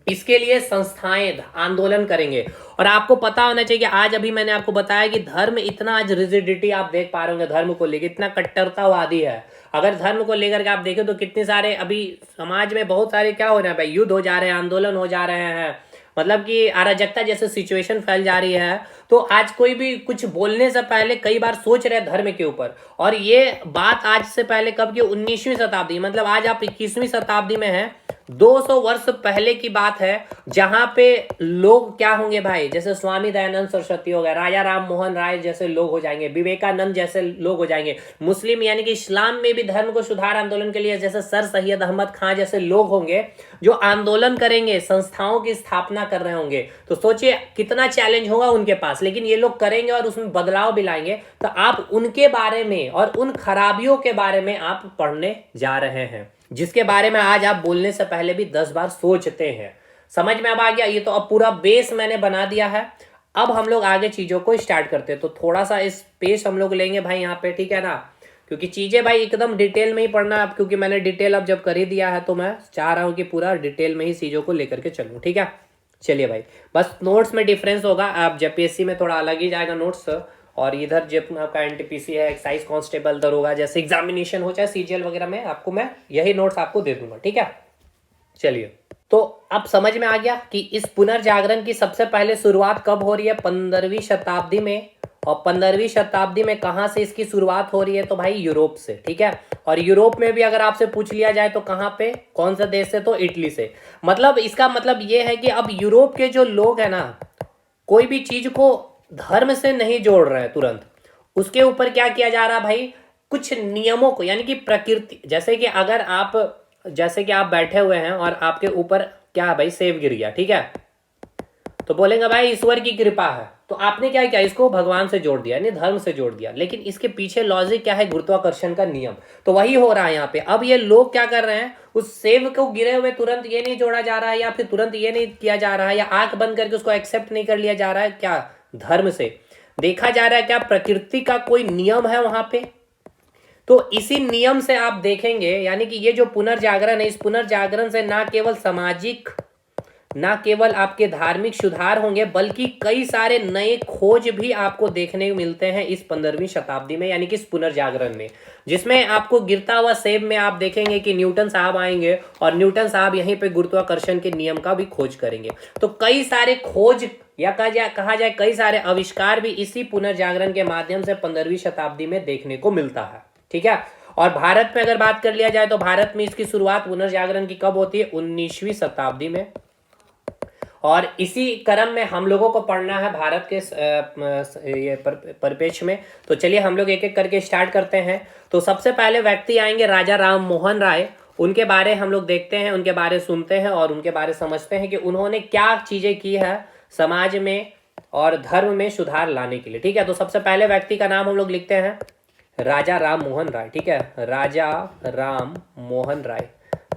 इसके लिए संस्थाएं आंदोलन करेंगे। और आपको पता होना चाहिए कि आज अभी मैंने आपको बताया कि धर्म इतना आज रिजिडिटी आप देख पा रहे होंगे, धर्म को लेकर इतना कट्टरतावादी है। अगर धर्म को लेकर के आप देखें तो कितने सारे अभी समाज में बहुत सारे क्या हो रहे हैं भाई, युद्ध हो जा रहे हैं, आंदोलन हो जा रहे हैं, मतलब कि अराजकता जैसे सिचुएशन फैल जा रही है। तो आज कोई भी कुछ बोलने से पहले कई बार सोच रहे हैं धर्म के ऊपर। और ये बात आज से पहले कब की, 19वीं शताब्दी, मतलब आज आप 21वीं शताब्दी में हैं, 200 वर्ष पहले की बात है, जहां पे लोग क्या होंगे भाई, जैसे स्वामी दयानंद सरस्वती हो गए, राजा राम मोहन राय जैसे लोग हो जाएंगे, विवेकानंद जैसे लोग हो जाएंगे, मुस्लिम यानी कि इस्लाम में भी धर्म को सुधार आंदोलन के लिए जैसे सर सैयद अहमद खान जैसे लोग होंगे जो आंदोलन करेंगे, संस्थाओं की स्थापना कर रहे होंगे। तो सोचिए कितना चैलेंज होगा उनके पास, लेकिन ये लोग करेंगे और उसमें बदलाव भी लाएंगे। तो आप उनके बारे में और उन खराबियों के बारे में आप पढ़ने जा रहे हैं, जिसके बारे में आज आप बोलने से पहले भी 10 बार सोचते हैं। समझ में अब आ गया? ये तो अब पूरा बेस मैंने बना दिया है। अब हम लोग आगे चीजों को स्टार्ट करते हैं। तो थोड़ा सा स्पेस हम लोग लेंगे भाई यहाँ पे, ठीक है ना, क्योंकि चीजें भाई एकदम डिटेल में ही पढ़ना अब, क्योंकि मैंने डिटेल अब जब कर ही दिया है तो मैं चाह रहा हूँ कि पूरा डिटेल में ही चीजों को लेकर के चलूँ, ठीक है। चलिए भाई, बस नोट्स में डिफरेंस होगा, आप जेपीएससी में थोड़ा अलग ही जाएगा नोट्स, और इधर जब आपका एनटीपीसी है, एक्साइज कांस्टेबल दरोगा जैसे एग्जामिनेशन हो, चाहे सीजीएल वगैरह में, आपको मैं यही नोट्स आपको दे दूंगा, ठीक है। चलिए, तो अब समझ में आ गया कि इस पुनर्जागरण की सबसे पहले शुरुआत कब हो रही है, 15वीं शताब्दी में। और 15वीं शताब्दी में कहां से इसकी शुरुआत हो रही है, तो भाई यूरोप से, ठीक है। और यूरोप में भी अगर आपसे पूछ लिया जाए तो कहां पे, कौन से देश से, तो इटली से। मतलब इसका मतलब ये है कि अब यूरोप के जो लोग हैं ना, कोई भी चीज को धर्म से नहीं जोड़ रहे हैं तुरंत, उसके ऊपर क्या किया जा रहा है भाई, कुछ नियमों को, यानी कि प्रकृति, जैसे कि अगर आप, जैसे कि आप बैठे हुए हैं और आपके ऊपर क्या है भाई, सेब गिर गया, ठीक है, तो बोलेंगे भाई ईश्वर की कृपा है। तो आपने क्या किया, इसको भगवान से जोड़ दिया, यानी धर्म से जोड़ दिया, लेकिन इसके पीछे लॉजिक क्या है, गुरुत्वाकर्षण का नियम। तो वही हो रहा है यहाँ पे। अब ये लोग क्या कर रहे हैं, उस सेब को गिरे हुए तुरंत ये नहीं जोड़ा जा रहा है, या फिर तुरंत ये नहीं किया जा रहा है, या आंख बंद करके उसको एक्सेप्ट नहीं कर लिया जा रहा है, क्या धर्म से देखा जा रहा है, क्या प्रकृति का कोई नियम है वहां पे। तो इसी नियम से आप देखेंगे, यानी कि ये जो पुनर्जागरण है, इस पुनर्जागरण से ना केवल सामाजिक, ना केवल आपके धार्मिक सुधार होंगे, बल्कि कई सारे नए खोज भी आपको देखने को मिलते हैं इस 15वीं शताब्दी में, यानी कि इस पुनर्जागरण में, जिसमें आपको गिरता हुआ सेब में आप देखेंगे कि न्यूटन साहब आएंगे और न्यूटन साहब यहीं पे गुरुत्वाकर्षण के नियम का भी खोज करेंगे। तो कई सारे खोज, या कहा जाए कई सारे आविष्कार भी इसी पुनर्जागरण के माध्यम से 15वीं शताब्दी में देखने को मिलता है, ठीक है। और भारत में अगर बात कर लिया जाए तो भारत में इसकी शुरुआत पुनर्जागरण की कब होती है, 19वीं शताब्दी में। और इसी क्रम में हम लोगों को पढ़ना है भारत के ये परिपेक्ष में। तो चलिए हम लोग एक एक करके स्टार्ट करते हैं। तो सबसे पहले व्यक्ति आएंगे राजा राम मोहन राय। उनके बारे हम लोग देखते हैं, उनके बारे सुनते हैं और उनके बारे समझते हैं कि उन्होंने क्या चीजें की है समाज में और धर्म में सुधार लाने के लिए, ठीक है। तो सबसे पहले व्यक्ति का नाम हम लोग लिखते हैं राजा राम मोहन राय, ठीक है, राजा राम मोहन राय,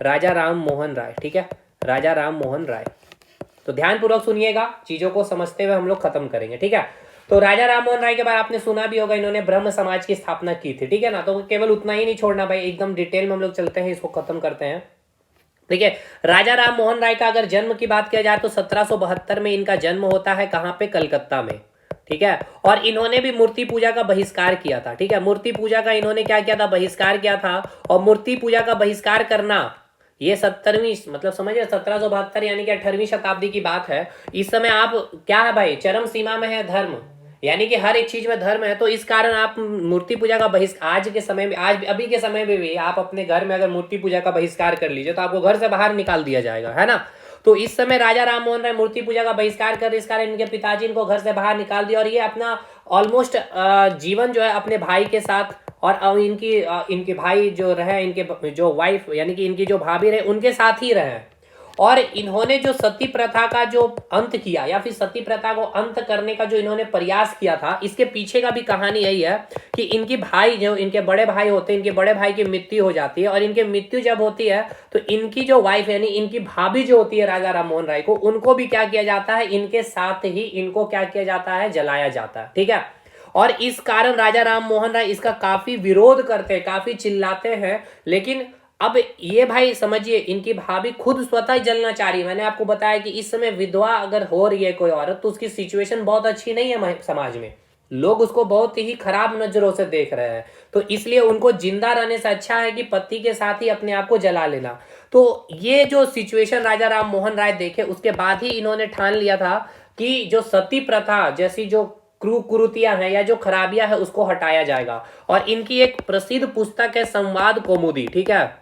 राजा राम मोहन राय, ठीक है, राजा राम मोहन राय। तो ध्यानपूर्वक सुनिएगा, चीजों को समझते हुए हम लोग खत्म करेंगे, ठीक है। तो राजा राम मोहन राय के बारे में आपने सुना भी होगा, इन्होंने ब्रह्म समाज की स्थापना की थी, ठीक है ना। तो केवल उतना ही नहीं छोड़ना भाई, एकदम डिटेल में हम लोग चलते हैं, इसको खत्म करते हैं, ठीक है। राजा राम मोहन राय का अगर जन्म की बात किया जाए तो 1772 में इनका जन्म होता है, कहाँ पे, कलकत्ता में, ठीक है। और इन्होंने भी मूर्ति पूजा का बहिष्कार किया था, ठीक है। मूर्ति पूजा का इन्होंने क्या किया था, बहिष्कार किया था। और मूर्ति पूजा का बहिष्कार करना ये 17वीं, मतलब समझिए 1772 यानी कि 18वीं शताब्दी की बात है। इस समय आप क्या है भाई, चरम सीमा में है धर्म, यानी कि हर एक चीज में धर्म है। तो इस कारण आप मूर्ति पूजा का बहिष्कार आज के समय में, आज अभी के समय में भी आप अपने घर में अगर मूर्ति पूजा का बहिष्कार कर लीजिए तो आपको घर से बाहर निकाल दिया जाएगा, है ना। तो इस समय राजा राम मोहन राय मूर्ति पूजा का बहिष्कार कर, इस कारण इनके पिताजी इनको घर से बाहर निकाल दिया और ये अपना ऑलमोस्ट जीवन जो है अपने भाई के साथ और इनके भाई जो रहे, इनके जो वाइफ यानी कि इनकी जो भाभी रहे उनके साथ ही रहे। और इन्होंने जो सती प्रथा का जो अंत किया या फिर सती प्रथा को अंत करने का जो इन्होंने प्रयास किया था, इसके पीछे का भी कहानी यही है कि इनकी भाई जो इनके बड़े भाई होते हैं, इनके बड़े भाई की मृत्यु हो जाती है और इनकी मृत्यु जब होती है तो इनकी जो वाइफ यानी इनकी भाभी जो होती है राजा राम मोहन राय को, उनको भी क्या किया जाता है, इनके साथ ही इनको क्या किया जाता है, जलाया जाता है। ठीक है। और इस कारण राजा राम मोहन राय इसका काफी विरोध करते हैं, काफी चिल्लाते हैं। लेकिन अब ये भाई समझिए, इनकी भाभी खुद स्वतः जलना चाह रही है। मैंने आपको बताया कि इस समय विधवा अगर हो रही है कोई औरत तो उसकी सिचुएशन बहुत अच्छी नहीं है समाज में, लोग उसको बहुत ही खराब नजरों से देख रहे हैं। तो इसलिए उनको जिंदा रहने से अच्छा है कि पति के साथ ही अपने आप को जला लेना। तो ये जो सिचुएशन राजा राम मोहन राय देखे, उसके बाद ही इन्होंने ठान लिया था कि जो सती प्रथा जैसी जो कुरीतियां हैं या जो खराबियां है उसको हटाया जाएगा। और इनकी एक प्रसिद्ध पुस्तक है संवाद कौमुदी। ठीक है,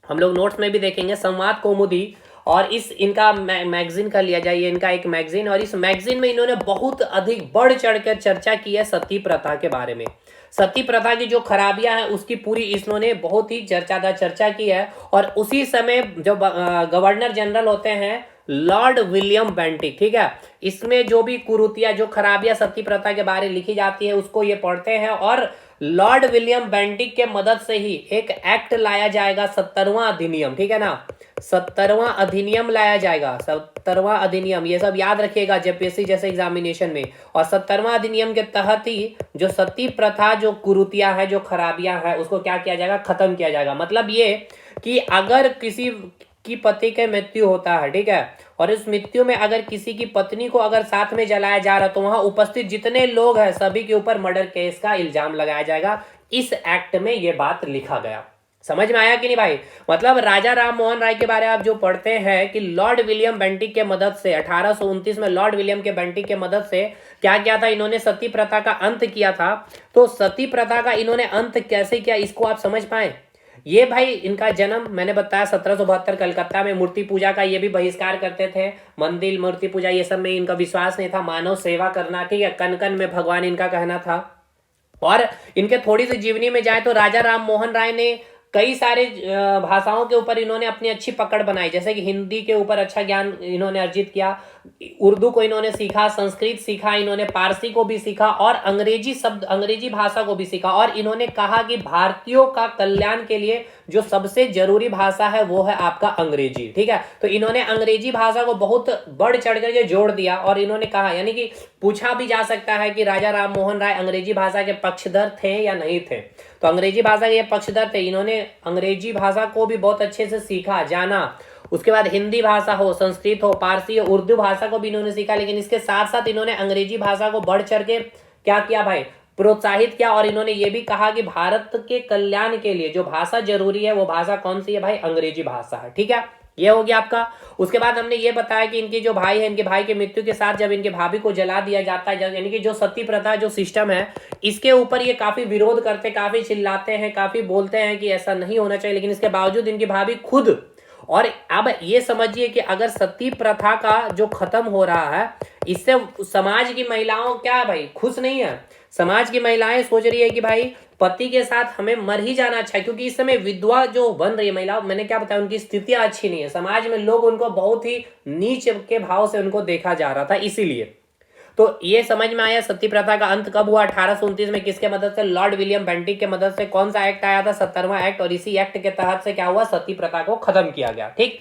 हम लोग नोट्स में भी देखेंगे संवाद कौमुदी। और इस इनका मैगजीन का लिया जाए, इनका एक मैगजीन, और इस मैगजीन में इन्होंने बहुत अधिक बढ़ चढ़कर चर्चा की है सती प्रथा के बारे में। सती प्रथा की जो खराबियां हैं उसकी पूरी इन्होंने बहुत ही चर्चा की है। और उसी समय जो गवर्नर जनरल होते हैं लॉर्ड विलियम बेंटिक, ठीक है, इसमें जो भी कुरीतियां जो खराबियां सती प्रथा के बारे में लिखी जाती है उसको ये पढ़ते हैं। और लॉर्ड विलियम बेंटिक के मदद से ही एक एक्ट लाया जाएगा, 70वां अधिनियम। ठीक है ना, 70वां अधिनियम लाया जाएगा, 70वां अधिनियम, ये सब याद रखिएगा जेपीएससी जैसे एग्जामिनेशन में। और 70वां अधिनियम के तहत ही जो सती प्रथा जो कुरीतियां हैं जो खराबियां हैं उसको क्या किया जाएगा, खत्म किया जाएगा। मतलब ये कि अगर किसी की पति के मृत्यु होता है, ठीक है, और इस मृत्यु में अगर किसी की पत्नी को अगर साथ में जलाया जा रहा तो वहां उपस्थित जितने लोग हैं सभी के ऊपर मर्डर केस का इल्जाम लगाया जाएगा। इस एक्ट में ये बात लिखा गया। समझ में आया कि नहीं भाई। मतलब राजा राम मोहन राय के बारे में आप जो पढ़ते हैं कि लॉर्ड विलियम बेंटिक के मदद से 1829 में लॉर्ड विलियम के बेंटिक के मदद से क्या किया था, इन्होंने सती प्रथा का अंत किया था। तो सती प्रथा का इन्होंने अंत कैसे किया इसको आप समझ पाए। ये भाई इनका जन्म मैंने बताया 1772 कलकत्ता में। मूर्ति पूजा का ये भी बहिष्कार करते थे, मंदिर मूर्ति पूजा ये सब में इनका विश्वास नहीं था, मानव सेवा करना, ठीक है, कन कन में भगवान इनका कहना था। और इनके थोड़ी सी जीवनी में जाए तो राजा राम मोहन राय ने कई सारे भाषाओं के ऊपर इन्होंने अपनी अच्छी पकड़ बनाई, जैसे कि हिंदी के ऊपर अच्छा ज्ञान इन्होंने अर्जित किया, उर्दू को इन्होंने सीखा, संस्कृत सीखा इन्होंने, पारसी को भी सीखा और अंग्रेजी भाषा को भी सीखा। और इन्होंने कहा कि भारतीयों का कल्याण के लिए जो सबसे जरूरी भाषा है वो है आपका अंग्रेजी। ठीक है, तो इन्होंने अंग्रेजी भाषा को बहुत बढ़ चढ़ करके जोड़ दिया। और इन्होंने कहा, यानी कि पूछा भी जा सकता है कि राजा राम मोहन राय अंग्रेजी भाषा के पक्षधर थे या नहीं थे, तो अंग्रेजी भाषा के पक्षधर थे। इन्होंने अंग्रेजी भाषा को भी बहुत अच्छे से सीखा, जाना। उसके बाद हिंदी भाषा हो, संस्कृत हो, पारसी हो, उर्दू भाषा को भी इन्होंने सीखा। लेकिन इसके साथ साथ इन्होंने अंग्रेजी भाषा को बढ़ चढ़ के क्या किया भाई, प्रोत्साहित किया। और इन्होंने ये भी कहा कि भारत के कल्याण के लिए जो भाषा जरूरी है वो भाषा कौन सी है भाई, अंग्रेजी भाषा है। ठीक है, ये हो गया आपका। उसके बाद हमने ये बताया कि इनके जो भाई है, इनके भाई के मृत्यु के साथ जब इनके भाभी को जला दिया जाता है, यानी कि जो सती प्रथा जो सिस्टम है इसके ऊपर ये काफी विरोध करते, काफी चिल्लाते हैं, काफी बोलते हैं कि ऐसा नहीं होना चाहिए। लेकिन इसके बावजूद इनकी भाभी खुद, और अब ये समझिए कि अगर सती प्रथा का जो खत्म हो रहा है इससे समाज की महिलाओं क्या भाई खुश नहीं है। समाज की महिलाएं सोच रही है कि भाई पति के साथ हमें मर ही जाना अच्छा है, क्योंकि इस समय विधवा जो बन रही है महिला, मैंने क्या बताया, उनकी स्थितियां अच्छी नहीं है समाज में, लोग उनको बहुत ही नीच के भाव से उनको देखा जा रहा था। इसीलिए तो ये समझ में आया सती प्रथा का अंत कब हुआ, 1829 में, किसके मदद से, लॉर्ड विलियम बेंटिक के मदद से। कौन सा एक्ट आया था, 70वां एक्ट, और इसी एक्ट के तहत से क्या हुआ, सती प्रथा को खत्म किया गया। ठीक,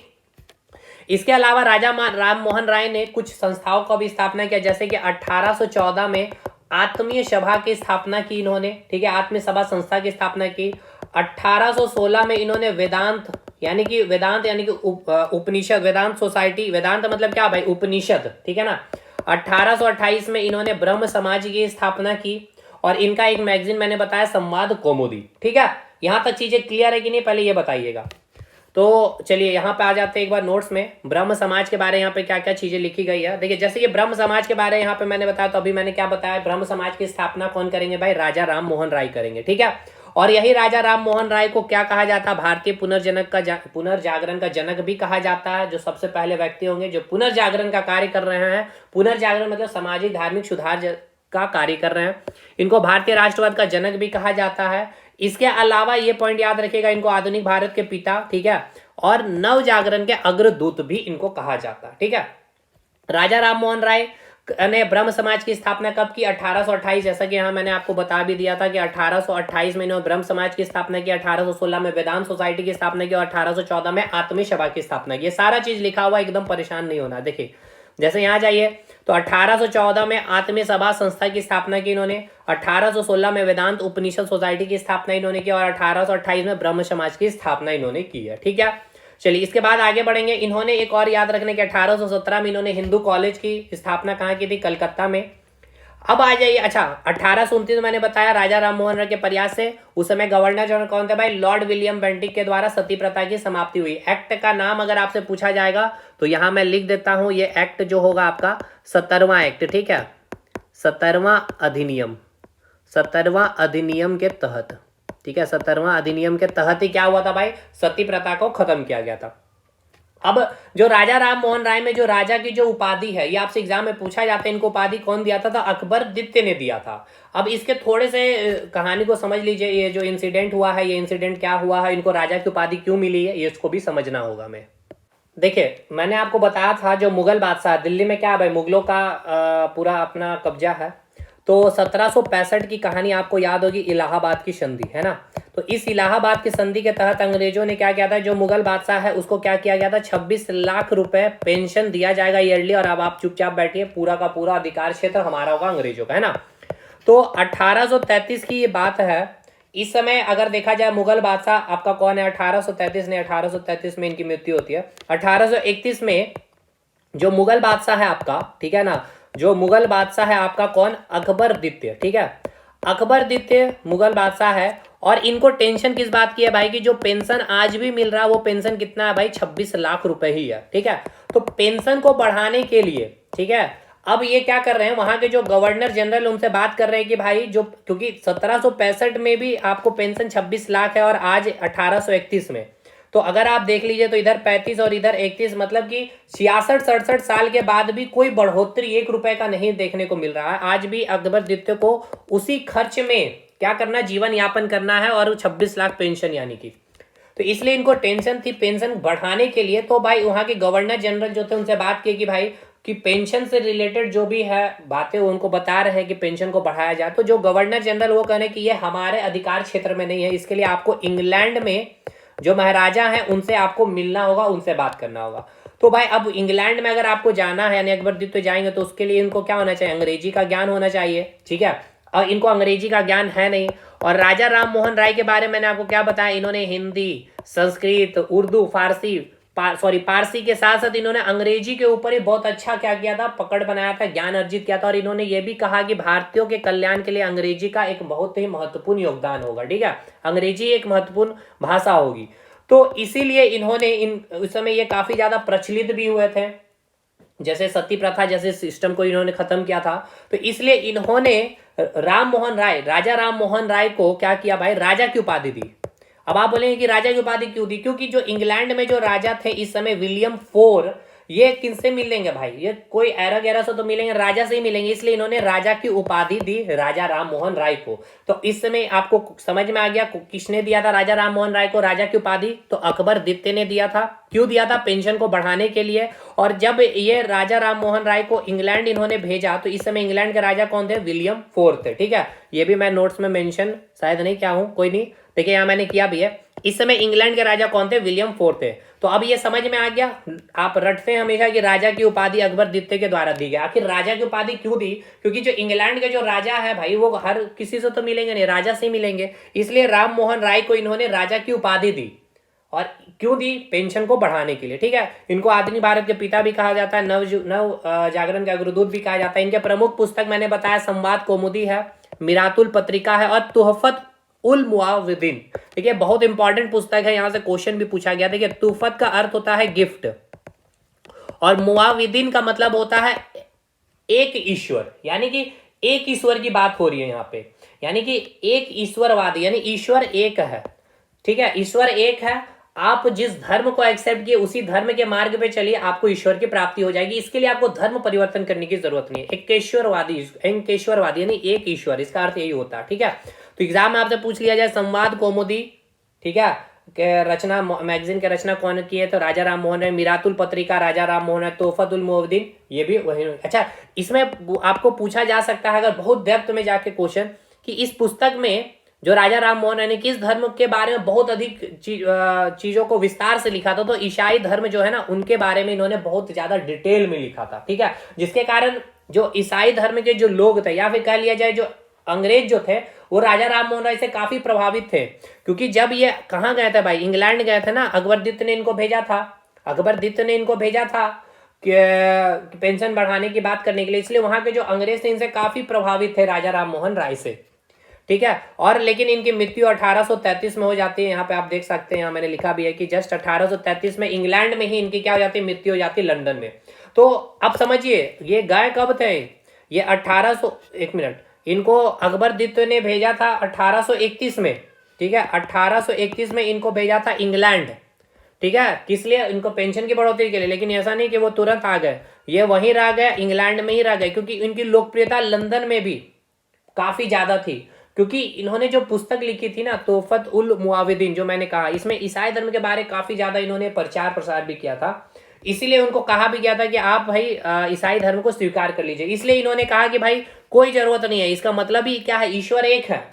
इसके अलावा राजा राम मोहन राय ने कुछ संस्थाओं का भी स्थापना किया, जैसे कि 1814 में आत्मीय सभा की स्थापना की इन्होंने। ठीक है, आत्मीय सभा संस्था की स्थापना की। 1816 में इन्होंने वेदांत यानी कि उपनिषद, वेदांत सोसाइटी, वेदांत मतलब क्या भाई, उपनिषद, ठीक है ना। 1828 में इन्होंने ब्रह्म समाज की स्थापना की। और इनका एक मैगजीन मैंने बताया संवाद कौमुदी। ठीक है, यहां तक चीजें क्लियर है कि नहीं, पहले ये बताइएगा। तो चलिए यहाँ पे आ जाते हैं एक बार नोट्स में। ब्रह्म समाज के बारे में यहाँ पे क्या क्या चीजें लिखी गई है, देखिए जैसे कि ब्रह्म समाज के बारे में यहाँ पे मैंने बताया, तो अभी मैंने क्या बताया, ब्रह्म समाज की स्थापना कौन करेंगे भाई, राजा राम मोहन राय करेंगे, ठीक है। और यही राजा राम मोहन राय को क्या कहा जाता है, भारतीय पुनर्जागरण का जनक भी कहा जाता है। जो सबसे पहले व्यक्ति होंगे जो पुनर्जागरण का कार्य कर रहे हैं, पुनर्जागरण मतलब सामाजिक धार्मिक सुधार का कार्य कर रहे हैं, इनको भारतीय राष्ट्रवाद का जनक भी कहा जाता है। इसके अलावा ये पॉइंट याद रखिएगा, इनको आधुनिक भारत के पिता, ठीक है, और नव जागरण के अग्रदूत भी इनको कहा जाता है, ठीक है। राजा राम मोहन राय ने ब्रह्म समाज की स्थापना कब की, 1828, जैसा कि यहाँ मैंने आपको बता भी दिया था कि 1828 में इन्होंने ब्रह्म समाज की स्थापना की, 1816 में वेदांत सोसाइटी की स्थापना की और 1814 में आत्मी सभा की स्थापना की। ये सारा चीज लिखा हुआ, एकदम परेशान नहीं होना। देखिए जैसे यहाँ जाइए तो 1814 में आत्मी सभा संस्था की स्थापना की इन्होंने, 1816 में वेदांत उपनिषद सोसाइटी की स्थापना इन्होंने की और 1828 में ब्रह्म समाज की स्थापना इन्होंने की है, ठीक है। चलिए इसके बाद आगे बढ़ेंगे। इन्होंने एक और याद रखने के 1817 में इन्होंने हिंदू कॉलेज की स्थापना कहाँ की थी, कलकत्ता में। अब आ जाइए, अच्छा 1829 मैंने बताया राजा राम मोहन राय के प्रयास से, उस समय गवर्नर जनरल कौन थे भाई, लॉर्ड विलियम बेंटिक के द्वारा सती प्रथा की समाप्ति हुई। एक्ट का नाम अगर आपसे पूछा जाएगा तो यहां मैं लिख देता हूं, ये एक्ट जो होगा आपका 17वां एक्ट, ठीक है, 17वां अधिनियम, 17वां अधिनियम के तहत, ठीक है, 17वां अधिनियम के तहत ही क्या हुआ था भाई, सती प्रथा को खत्म किया गया था। अब जो राजा राम मोहन राय में जो राजा की जो उपाधि है, ये आपसे एग्जाम में पूछा जाता है, इनको उपाधि कौन दिया था, तो अकबर द्वितीय ने दिया था। अब इसके थोड़े से कहानी को समझ लीजिए, ये जो इंसिडेंट हुआ है, ये इंसिडेंट क्या हुआ है, इनको राजा की उपाधि क्यों मिली है, ये इसको भी समझना होगा। मैं देखिए मैंने आपको बताया था जो मुगल बादशाह, दिल्ली में क्या है भाई, मुगलों का पूरा अपना कब्जा है। तो 1765 की कहानी आपको याद होगी, इलाहाबाद की संधि, है ना। तो इस इलाहाबाद की संधि के तहत अंग्रेजों ने क्या किया था, जो मुगल बादशाह है उसको क्या किया गया था, 26 लाख रुपए पेंशन दिया जाएगा ईयरली, और अब आप चुपचाप बैठिए, पूरा का पूरा अधिकार क्षेत्र हमारा होगा अंग्रेजों का, है ना। तो 1833 की ये बात है। इस समय अगर देखा जाए मुगल बादशाह आपका कौन है, 1833 ने, 1833 में इनकी मृत्यु होती है। 1831 में जो मुगल बादशाह है आपका, ठीक है ना, जो मुगल बादशाह है आपका कौन, अकबर द्वितीय, ठीक है, अकबर द्वितीय मुगल बादशाह है। और इनको टेंशन किस बात की है भाई, कि जो पेंशन आज भी मिल रहा है वो पेंशन कितना है भाई, 26 लाख रुपए ही है, ठीक है। तो पेंशन को बढ़ाने के लिए, ठीक है, अब ये क्या कर रहे हैं, वहां के जो गवर्नर जनरल उनसे बात कर रहे हैं कि भाई जो, क्योंकि 1765 में भी आपको पेंशन 26 लाख है और आज 1831 में, तो अगर आप देख लीजिए तो इधर 35 और इधर 31, मतलब कि 66-67 साल के बाद भी कोई बढ़ोतरी 1 रुपए का नहीं देखने को मिल रहा है। आज भी अकबर द्वितीय को उसी खर्च में क्या करना, जीवन यापन करना है, और 26 लाख पेंशन यानी कि, तो इसलिए इनको टेंशन थी पेंशन बढ़ाने के लिए। तो भाई वहां के गवर्नर जनरल जो थे उनसे बात की कि भाई कि पेंशन से रिलेटेड जो भी है बातें उनको बता रहे हैं कि पेंशन को बढ़ाया जाए। तो जो गवर्नर जनरल वो कहने कि ये हमारे अधिकार क्षेत्र में नहीं है, इसके लिए आपको इंग्लैंड में जो महाराजा हैं उनसे आपको मिलना होगा, उनसे बात करना होगा। तो भाई अब इंग्लैंड में अगर आपको जाना है यानी अकबर द्वितीय जाएंगे, तो उसके लिए इनको क्या होना चाहिए, अंग्रेजी का ज्ञान होना चाहिए, ठीक है। और इनको अंग्रेजी का ज्ञान है नहीं। और राजा राम मोहन राय के बारे में मैंने आपको क्या बताया, इन्होंने हिंदी, संस्कृत, उर्दू, फारसी, पारसी के साथ साथ इन्होंने अंग्रेजी के ऊपर ही बहुत अच्छा क्या किया था, पकड़ बनाया था, ज्ञान अर्जित किया था। और इन्होंने ये भी कहा कि भारतीयों के कल्याण के लिए अंग्रेजी का एक बहुत ही महत्वपूर्ण योगदान होगा, ठीक है, अंग्रेजी एक महत्वपूर्ण भाषा होगी। तो इसीलिए इन्होंने उस समय ये काफी ज्यादा प्रचलित भी हुए थे, जैसे सती प्रथा जैसे सिस्टम को इन्होंने खत्म किया था। तो इसलिए इन्होंने राजा राम मोहन राय को क्या किया भाई, राजा की उपाधि दी। अब आप बोलेंगे कि राजा की उपाधि क्यों दी, क्योंकि जो इंग्लैंड में जो राजा थे इस समय विलियम फोर, ये किनसे मिलेंगे भाई, ये कोई एरा गैरा से तो मिलेंगे, राजा से ही मिलेंगे, इसलिए इन्होंने राजा की उपाधि दी राजा राम मोहन राय को। तो इस समय आपको समझ में आ गया किसने दिया था राजा राम मोहन राय को राजा की उपाधि, तो अकबर द्वितीय ने दिया था। क्यों दिया था, पेंशन को बढ़ाने के लिए। और जब ये राजा राम मोहन राय को इंग्लैंड इन्होंने भेजा, तो इस समय इंग्लैंड के राजा कौन थे, विलियम फोर्थ थे, ठीक है। ये भी मैं नोट्स में मेंशन शायद नहीं किया हूं, कोई नहीं, देखिए यहाँ मैंने किया भी है। इस समय इंग्लैंड के राजा कौन थे, विलियम फोर्थ थे। तो अब ये समझ में आ गया, आप रटते हैं हमेशा कि राजा की उपाधि अकबर द्वितीय के द्वारा दी गई। आखिर राजा की उपाधि क्यों दी, क्योंकि जो इंग्लैंड के जो राजा है भाई वो हर किसी से तो मिलेंगे नहीं, राजा से मिलेंगे, इसलिए राम मोहन राय को इन्होंने राजा की उपाधि दी। और क्यों दी, पेंशन को बढ़ाने के लिए, ठीक है। इनको आधुनिक भारत के पिता भी कहा जाता है, नव जागरण के अग्रदूत भी कहा जाता है। इनके प्रमुख पुस्तक मैंने बताया संवाद कौमुदी है, मिरातुल पत्रिका है और तुहफत उल मुआविदीन। देखिए बहुत इंपॉर्टेंट पुस्तक है, यहां से क्वेश्चन भी पूछा गया। देखिए तुफत का अर्थ होता है गिफ्ट, और मुआविदीन का मतलब होता है एक ईश्वर, यानी कि एक ईश्वर की बात हो रही है यहाँ पे, यानी कि एक ईश्वरवादी, यानी ईश्वर एक है। ठीक है, ईश्वर एक है। आप जिस धर्म को एक्सेप्ट किए उसी धर्म के मार्ग पे चलिए, आपको ईश्वर की प्राप्ति हो जाएगी। इसके लिए आपको धर्म परिवर्तन करने की जरूरत नहीं है। एक यानी एक ईश्वर, इसका अर्थ यही होता है। ठीक है, तो एग्जाम में आपसे पूछ लिया जाए संवाद कौमुदी, ठीक है, के रचना, मैगजीन के रचना कौन की है, तो राजा राम मोहन राय। मिरातुल पत्रिका राजा राम मोहन राय। तोहफतुल मुअव्विदीन ये भी वही। अच्छा, इसमें आपको पूछा जा सकता है अगर बहुत डेप्थ में जाके क्वेश्चन, कि इस पुस्तक में जो राजा राम मोहन राय ने किस धर्म के बारे में बहुत अधिक चीजों को विस्तार से लिखा था, तो ईसाई धर्म जो है ना उनके बारे में इन्होंने बहुत ज्यादा डिटेल में लिखा था। ठीक है, जिसके कारण जो ईसाई धर्म के जो लोग थे, या फिर कह लिया जाए जो अंग्रेज जो थे, वो राजा राम मोहन राय से काफी प्रभावित थे। क्योंकि जब ये कहाँ गए थे भाई, इंग्लैंड गए थे ना, अकबरदित्त ने इनको भेजा था, अकबरदित्त ने इनको भेजा था कि पेंशन बढ़ाने की बात करने के लिए, इसलिए वहां के जो अंग्रेज थे इनसे काफी प्रभावित थे राजा राम मोहन राय से। ठीक है, और लेकिन इनकी मृत्यु 1833 में हो जाती है। यहाँ पे आप देख सकते हैं, यहाँ मैंने लिखा भी है कि जस्ट 1833 में इंग्लैंड में ही इनकी क्या हो जाती है, मृत्यु हो जाती है, लंदन में। तो अब समझिए ये गए कब थे, ये 1800, एक मिनट, इनको अकबरदित्त ने भेजा था 1831 में। ठीक है, 1831 में इनको भेजा था इंग्लैंड। ठीक है, किस लिए, इनको पेंशन की बढ़ोतरी के लिए। लेकिन ऐसा नहीं कि वो तुरंत आ गए, ये वहीं रह गए, इंग्लैंड में ही रह गए, क्योंकि इनकी लोकप्रियता लंदन में भी काफी ज्यादा थी। क्योंकि इन्होंने जो पुस्तक लिखी थी ना, तोहफत उल मुआविदीन, जो मैंने कहा, इसमें ईसाई धर्म के बारे काफी ज्यादा इन्होंने प्रचार प्रसार भी किया था। इसीलिए उनको कहा भी गया था कि आप भाई ईसाई धर्म को स्वीकार कर लीजिए। इसलिए इन्होंने कहा कि भाई कोई जरूरत नहीं है, इसका मतलब ही क्या है, ईश्वर एक है।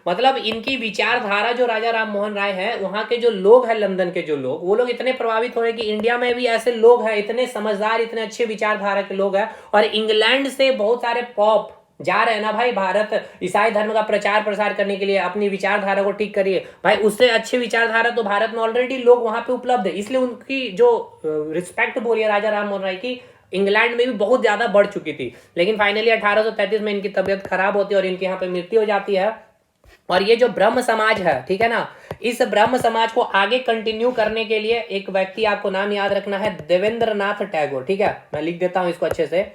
मतलब इनकी विचारधारा जो राजा राम मोहन राय है, वहां के जो लोग हैं, लंदन के जो लोग, वो लोग इतने प्रभावित हो रहे कि इंडिया में भी ऐसे लोग हैं, इतने समझदार, इतने अच्छे विचारधारा के लोग हैं। और इंग्लैंड से बहुत सारे पॉप जा रहे हैं ना भाई भारत ईसाई धर्म का प्रचार प्रसार करने के लिए, अपनी विचारधारा को ठीक करिए भाई। उससे अच्छी विचारधारा तो भारत में ऑलरेडी लोग वहां पे उपलब्ध है। इसलिए उनकी जो रिस्पेक्ट बोलिए राजा राम मोहन राय की, इंग्लैंड में भी बहुत ज्यादा बढ़ चुकी थी। लेकिन फाइनली 1833 में इनकी तबियत खराब होती है और इनके यहाँ पे मृत्यु हो जाती है। और ये जो ब्रह्म समाज है, ठीक है ना, इस ब्रह्म समाज को आगे कंटिन्यू करने के लिए एक व्यक्ति आपको नाम याद रखना है, देवेंद्रनाथ टैगोर। ठीक है, मैं लिख देता हूं इसको अच्छे से।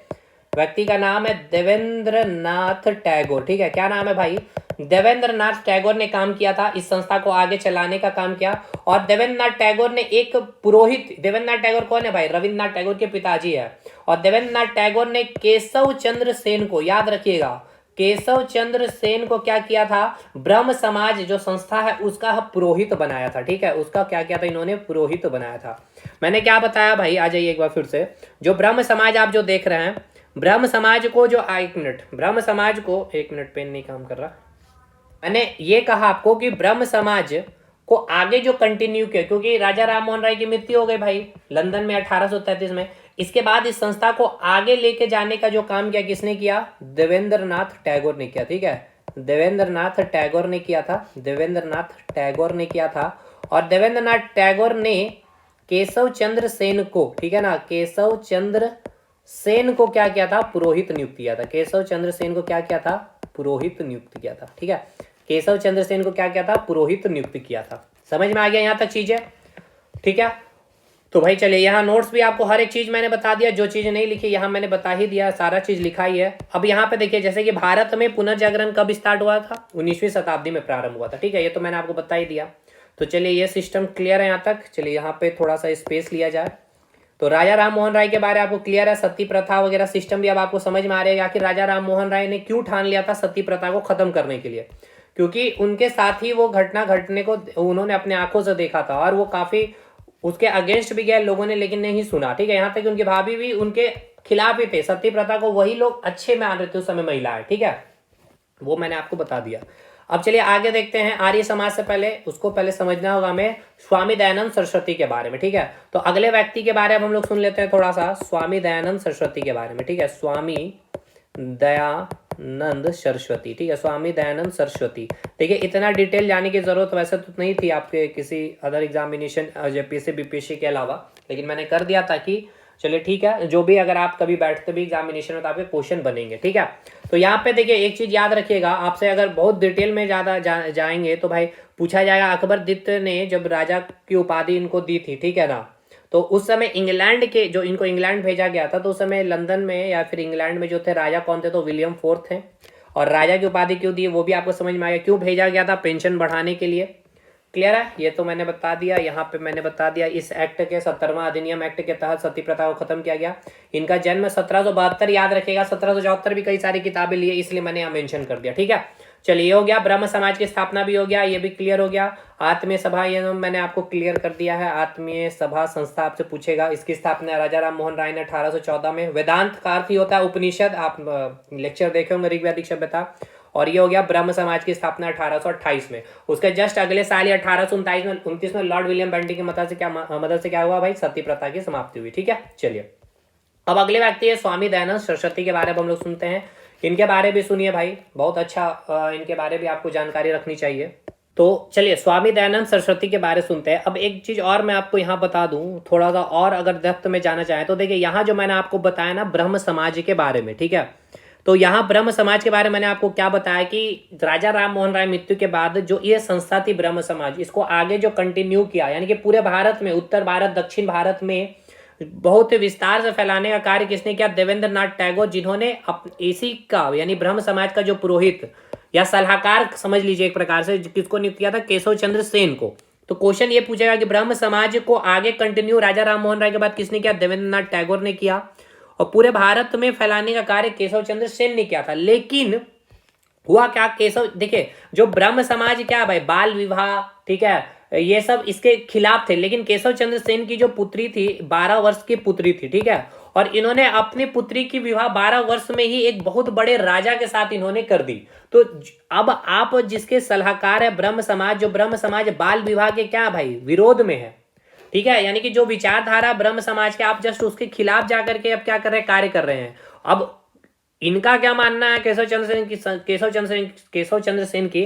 व्यक्ति का नाम है देवेंद्रनाथ टैगोर। ठीक है, क्या नाम है भाई, देवेंद्रनाथ टैगोर ने काम किया था, इस संस्था को आगे चलाने का काम किया। और देवेंद्रनाथ टैगोर ने एक पुरोहित, देवेंद्रनाथ टैगोर कौन है भाई, रविन्द्रनाथ टैगोर के पिताजी है। और देवेंद्रनाथ टैगोर ने केशव चंद्र सेन को, याद रखिएगा, केशव चंद्र सेन को क्या किया था, ब्रह्म समाज जो संस्था है उसका पुरोहित बनाया था। ठीक है, उसका क्या किया था, इन्होंने पुरोहित बनाया था। मैंने क्या बताया भाई, आ जाइए एक बार फिर से। जो ब्रह्म समाज आप जो देख रहे हैं, ब्रह्म समाज को जो, एक मिनट, ब्रह्म समाज को, एक मिनट, पेन नहीं काम कर रहा। मैंने ये कहा आपको कि ब्रह्म समाज को आगे जो कंटिन्यू किया, क्योंकि राजा राम मोहन राय की मृत्यु हो गई भाई लंदन में 1833 में। इसके बाद इस संस्था को आगे लेके जाने का जो काम किया, किसने किया, देवेंद्रनाथ टैगोर ने किया। ठीक है, देवेंद्रनाथ टैगोर ने किया था, देवेंद्रनाथ टैगोर ने किया था। और देवेंद्रनाथ टैगोर ने केशव चंद्र सेन को, ठीक है ना, केशव चंद्र सेन को क्या किया था, पुरोहित नियुक्त किया था। केशव चंद्र सेन को क्या किया था, पुरोहित नियुक्त किया था। ठीक है, केशव चंद्र सेन को क्या किया था, पुरोहित नियुक्त किया था। समझ में आ गया यहां तक चीजें, ठीक है। तो भाई चलिए, यहाँ नोट्स भी आपको हर एक चीज मैंने बता दिया, जो चीज नहीं लिखी यहाँ मैंने बता ही दिया, सारा चीज लिखा ही है। अब यहाँ पे देखिए, जैसे कि भारत में पुनर्जागरण कब स्टार्ट हुआ था, 19वीं शताब्दी में प्रारंभ हुआ था। ठीक है, ये तो मैंने आपको बता ही दिया। तो चलिए, ये सिस्टम क्लियर है यहाँ तक। चलिए यहाँ पे थोड़ा सा स्पेस लिया जाए। तो राजा राम मोहन राय के बारे में आपको क्लियर है, सती प्रथा वगैरह सिस्टम भी अब आपको समझ में आ रहा है। आखिर राजा राम मोहन राय ने क्यों ठान लिया था सती प्रथा को खत्म करने के लिए, क्योंकि उनके साथ ही वो घटना घटने को उन्होंने अपने आंखों से देखा था, और वो काफी उसके अगेंस्ट भी गए लोगों ने, लेकिन नहीं सुना। ठीक है, यहाँ तक कि उनकी भाभी भी उनके खिलाफ ही थे। सती प्रथा को वही लोग अच्छे मान रहे थे उस समय, महिलाएं। ठीक है, वो मैंने आपको बता दिया। अब चलिए आगे देखते हैं। आर्य समाज से पहले उसको पहले समझना होगा हमें स्वामी दयानंद सरस्वती के बारे में। ठीक है, तो अगले व्यक्ति के बारे में हम लोग सुन लेते हैं थोड़ा सा, स्वामी दयानंद सरस्वती के बारे में। ठीक है, स्वामी दयानंद सरस्वती। ठीक है, स्वामी दयानंद सरस्वती। देखिए, इतना डिटेल जाने की जरूरत वैसे तो नहीं थी आपके किसी अदर एग्जामिनेशन जेपीएससी बीपीएससी के अलावा, लेकिन मैंने कर दिया ताकि चलिए ठीक है, जो भी अगर आप कभी बैठते भी एग्जामिनेशन में तो आपके क्वेश्चन बनेंगे, ठीक है। तो यहाँ पे देखिए एक चीज याद रखिएगा, आपसे अगर बहुत डिटेल में ज्यादा जाएंगे तो भाई पूछा जाएगा अकबरदित्य ने जब राजा की उपाधि इनको दी थी, ठीक है ना, तो उस समय इंग्लैंड के जो इनको इंग्लैंड भेजा गया था, तो उस समय लंदन में या फिर इंग्लैंड में जो थे राजा कौन थे, तो विलियम फोर्थ थे। और राजा की उपाधि क्यों दी वो भी आपको समझ में आएगा, क्यों भेजा गया था, पेंशन बढ़ाने के लिए। क्लियर है, ये तो मैंने बता दिया। यहाँ पे मैंने बता दिया इस एक्ट के 70वां अधिनियम एक्ट के तहत सती प्रथा को खत्म किया गया। इनका जन्म 1772, याद रखेगा 1774 भी कई सारी किताबें लिए, इसलिए मैंने यहाँ मेंशन कर दिया, ठीक है। चलिए ये हो गया, ब्रह्म समाज की स्थापना भी हो गया, ये भी क्लियर हो गया। आत्मीय सभा ये मैंने आपको क्लियर कर दिया है, आत्मीय सभा संस्था आपसे पूछेगा, इसकी स्थापना राजा राम मोहन राय ने 1814 में। वेदांत का अर्थ ही होता है उपनिषद, आप लेक्चर देखे होंगे ऋग्वैदिक सभ्यता। और ये हो गया ब्रह्म समाज की स्थापना 1828 में। उसके जस्ट अगले साल ही 1829 में लॉर्ड विलियम बेंटिंग की मदद से क्या हुआ भाई, सती प्रथा की समाप्ति हुई, ठीक है। चलिए अब अगले व्यक्ति है स्वामी दयानंद सरस्वती के बारे में हम लोग सुनते हैं। इनके बारे भी सुनिए भाई, बहुत अच्छा, इनके बारे भी आपको जानकारी रखनी चाहिए। तो चलिए स्वामी दयानंद सरस्वती के बारे सुनते हैं। अब एक चीज और मैं आपको यहाँ बता दूं, थोड़ा सा और अगर डेप्थ में जाना चाहे तो देखिए यहाँ जो मैंने आपको बताया ना ब्रह्म समाज के बारे में, ठीक है। तो यहाँ ब्रह्म समाज के बारे में मैंने आपको क्या बताया कि राजा राम मोहन राय मृत्यु के बाद जो ये संस्था थी ब्रह्म समाज, इसको आगे जो कंटिन्यू किया, यानी कि पूरे भारत में, उत्तर भारत दक्षिण भारत में बहुत विस्तार से फैलाने का कार्य किसने किया, देवेंद्र नाथ टैगोर, जिन्होंने इसी का यानी ब्रह्म समाज का जो पुरोहित या सलाहकार समझ लीजिए एक प्रकार से, किसको नियुक्त किया था, केशव चंद्र सेन को। तो क्वेश्चन ये पूछेगा कि ब्रह्म समाज को आगे कंटिन्यू राजा राम मोहन राय के बाद किसने किया, देवेंद्र नाथ टैगोर ने किया। और पूरे भारत में फैलाने का कार्य केशव चंद्र सेन ने किया था। लेकिन हुआ क्या, केशव देखिए जो ब्रह्म समाज क्या है भाई, बाल विवाह, ठीक है, ये सब इसके खिलाफ थे। लेकिन केशव चंद्र सेन की जो पुत्री थी 12 वर्ष की पुत्री थी, ठीक है, और इन्होंने अपनी पुत्री की विवाह 12 वर्ष में ही एक बहुत बड़े राजा के साथ इन्होंने कर दी। तो अब आप जिसके सलाहकार है ब्रह्म समाज, जो ब्रह्म समाज बाल विवाह के क्या भाई विरोध में है, ठीक है, यानी कि जो विचारधारा ब्रह्म समाज के, आप जस्ट उसके खिलाफ जाकर के अब क्या कर रहे हैं, कार्य कर रहे हैं। अब इनका क्या मानना है केशव चंद्र सेन की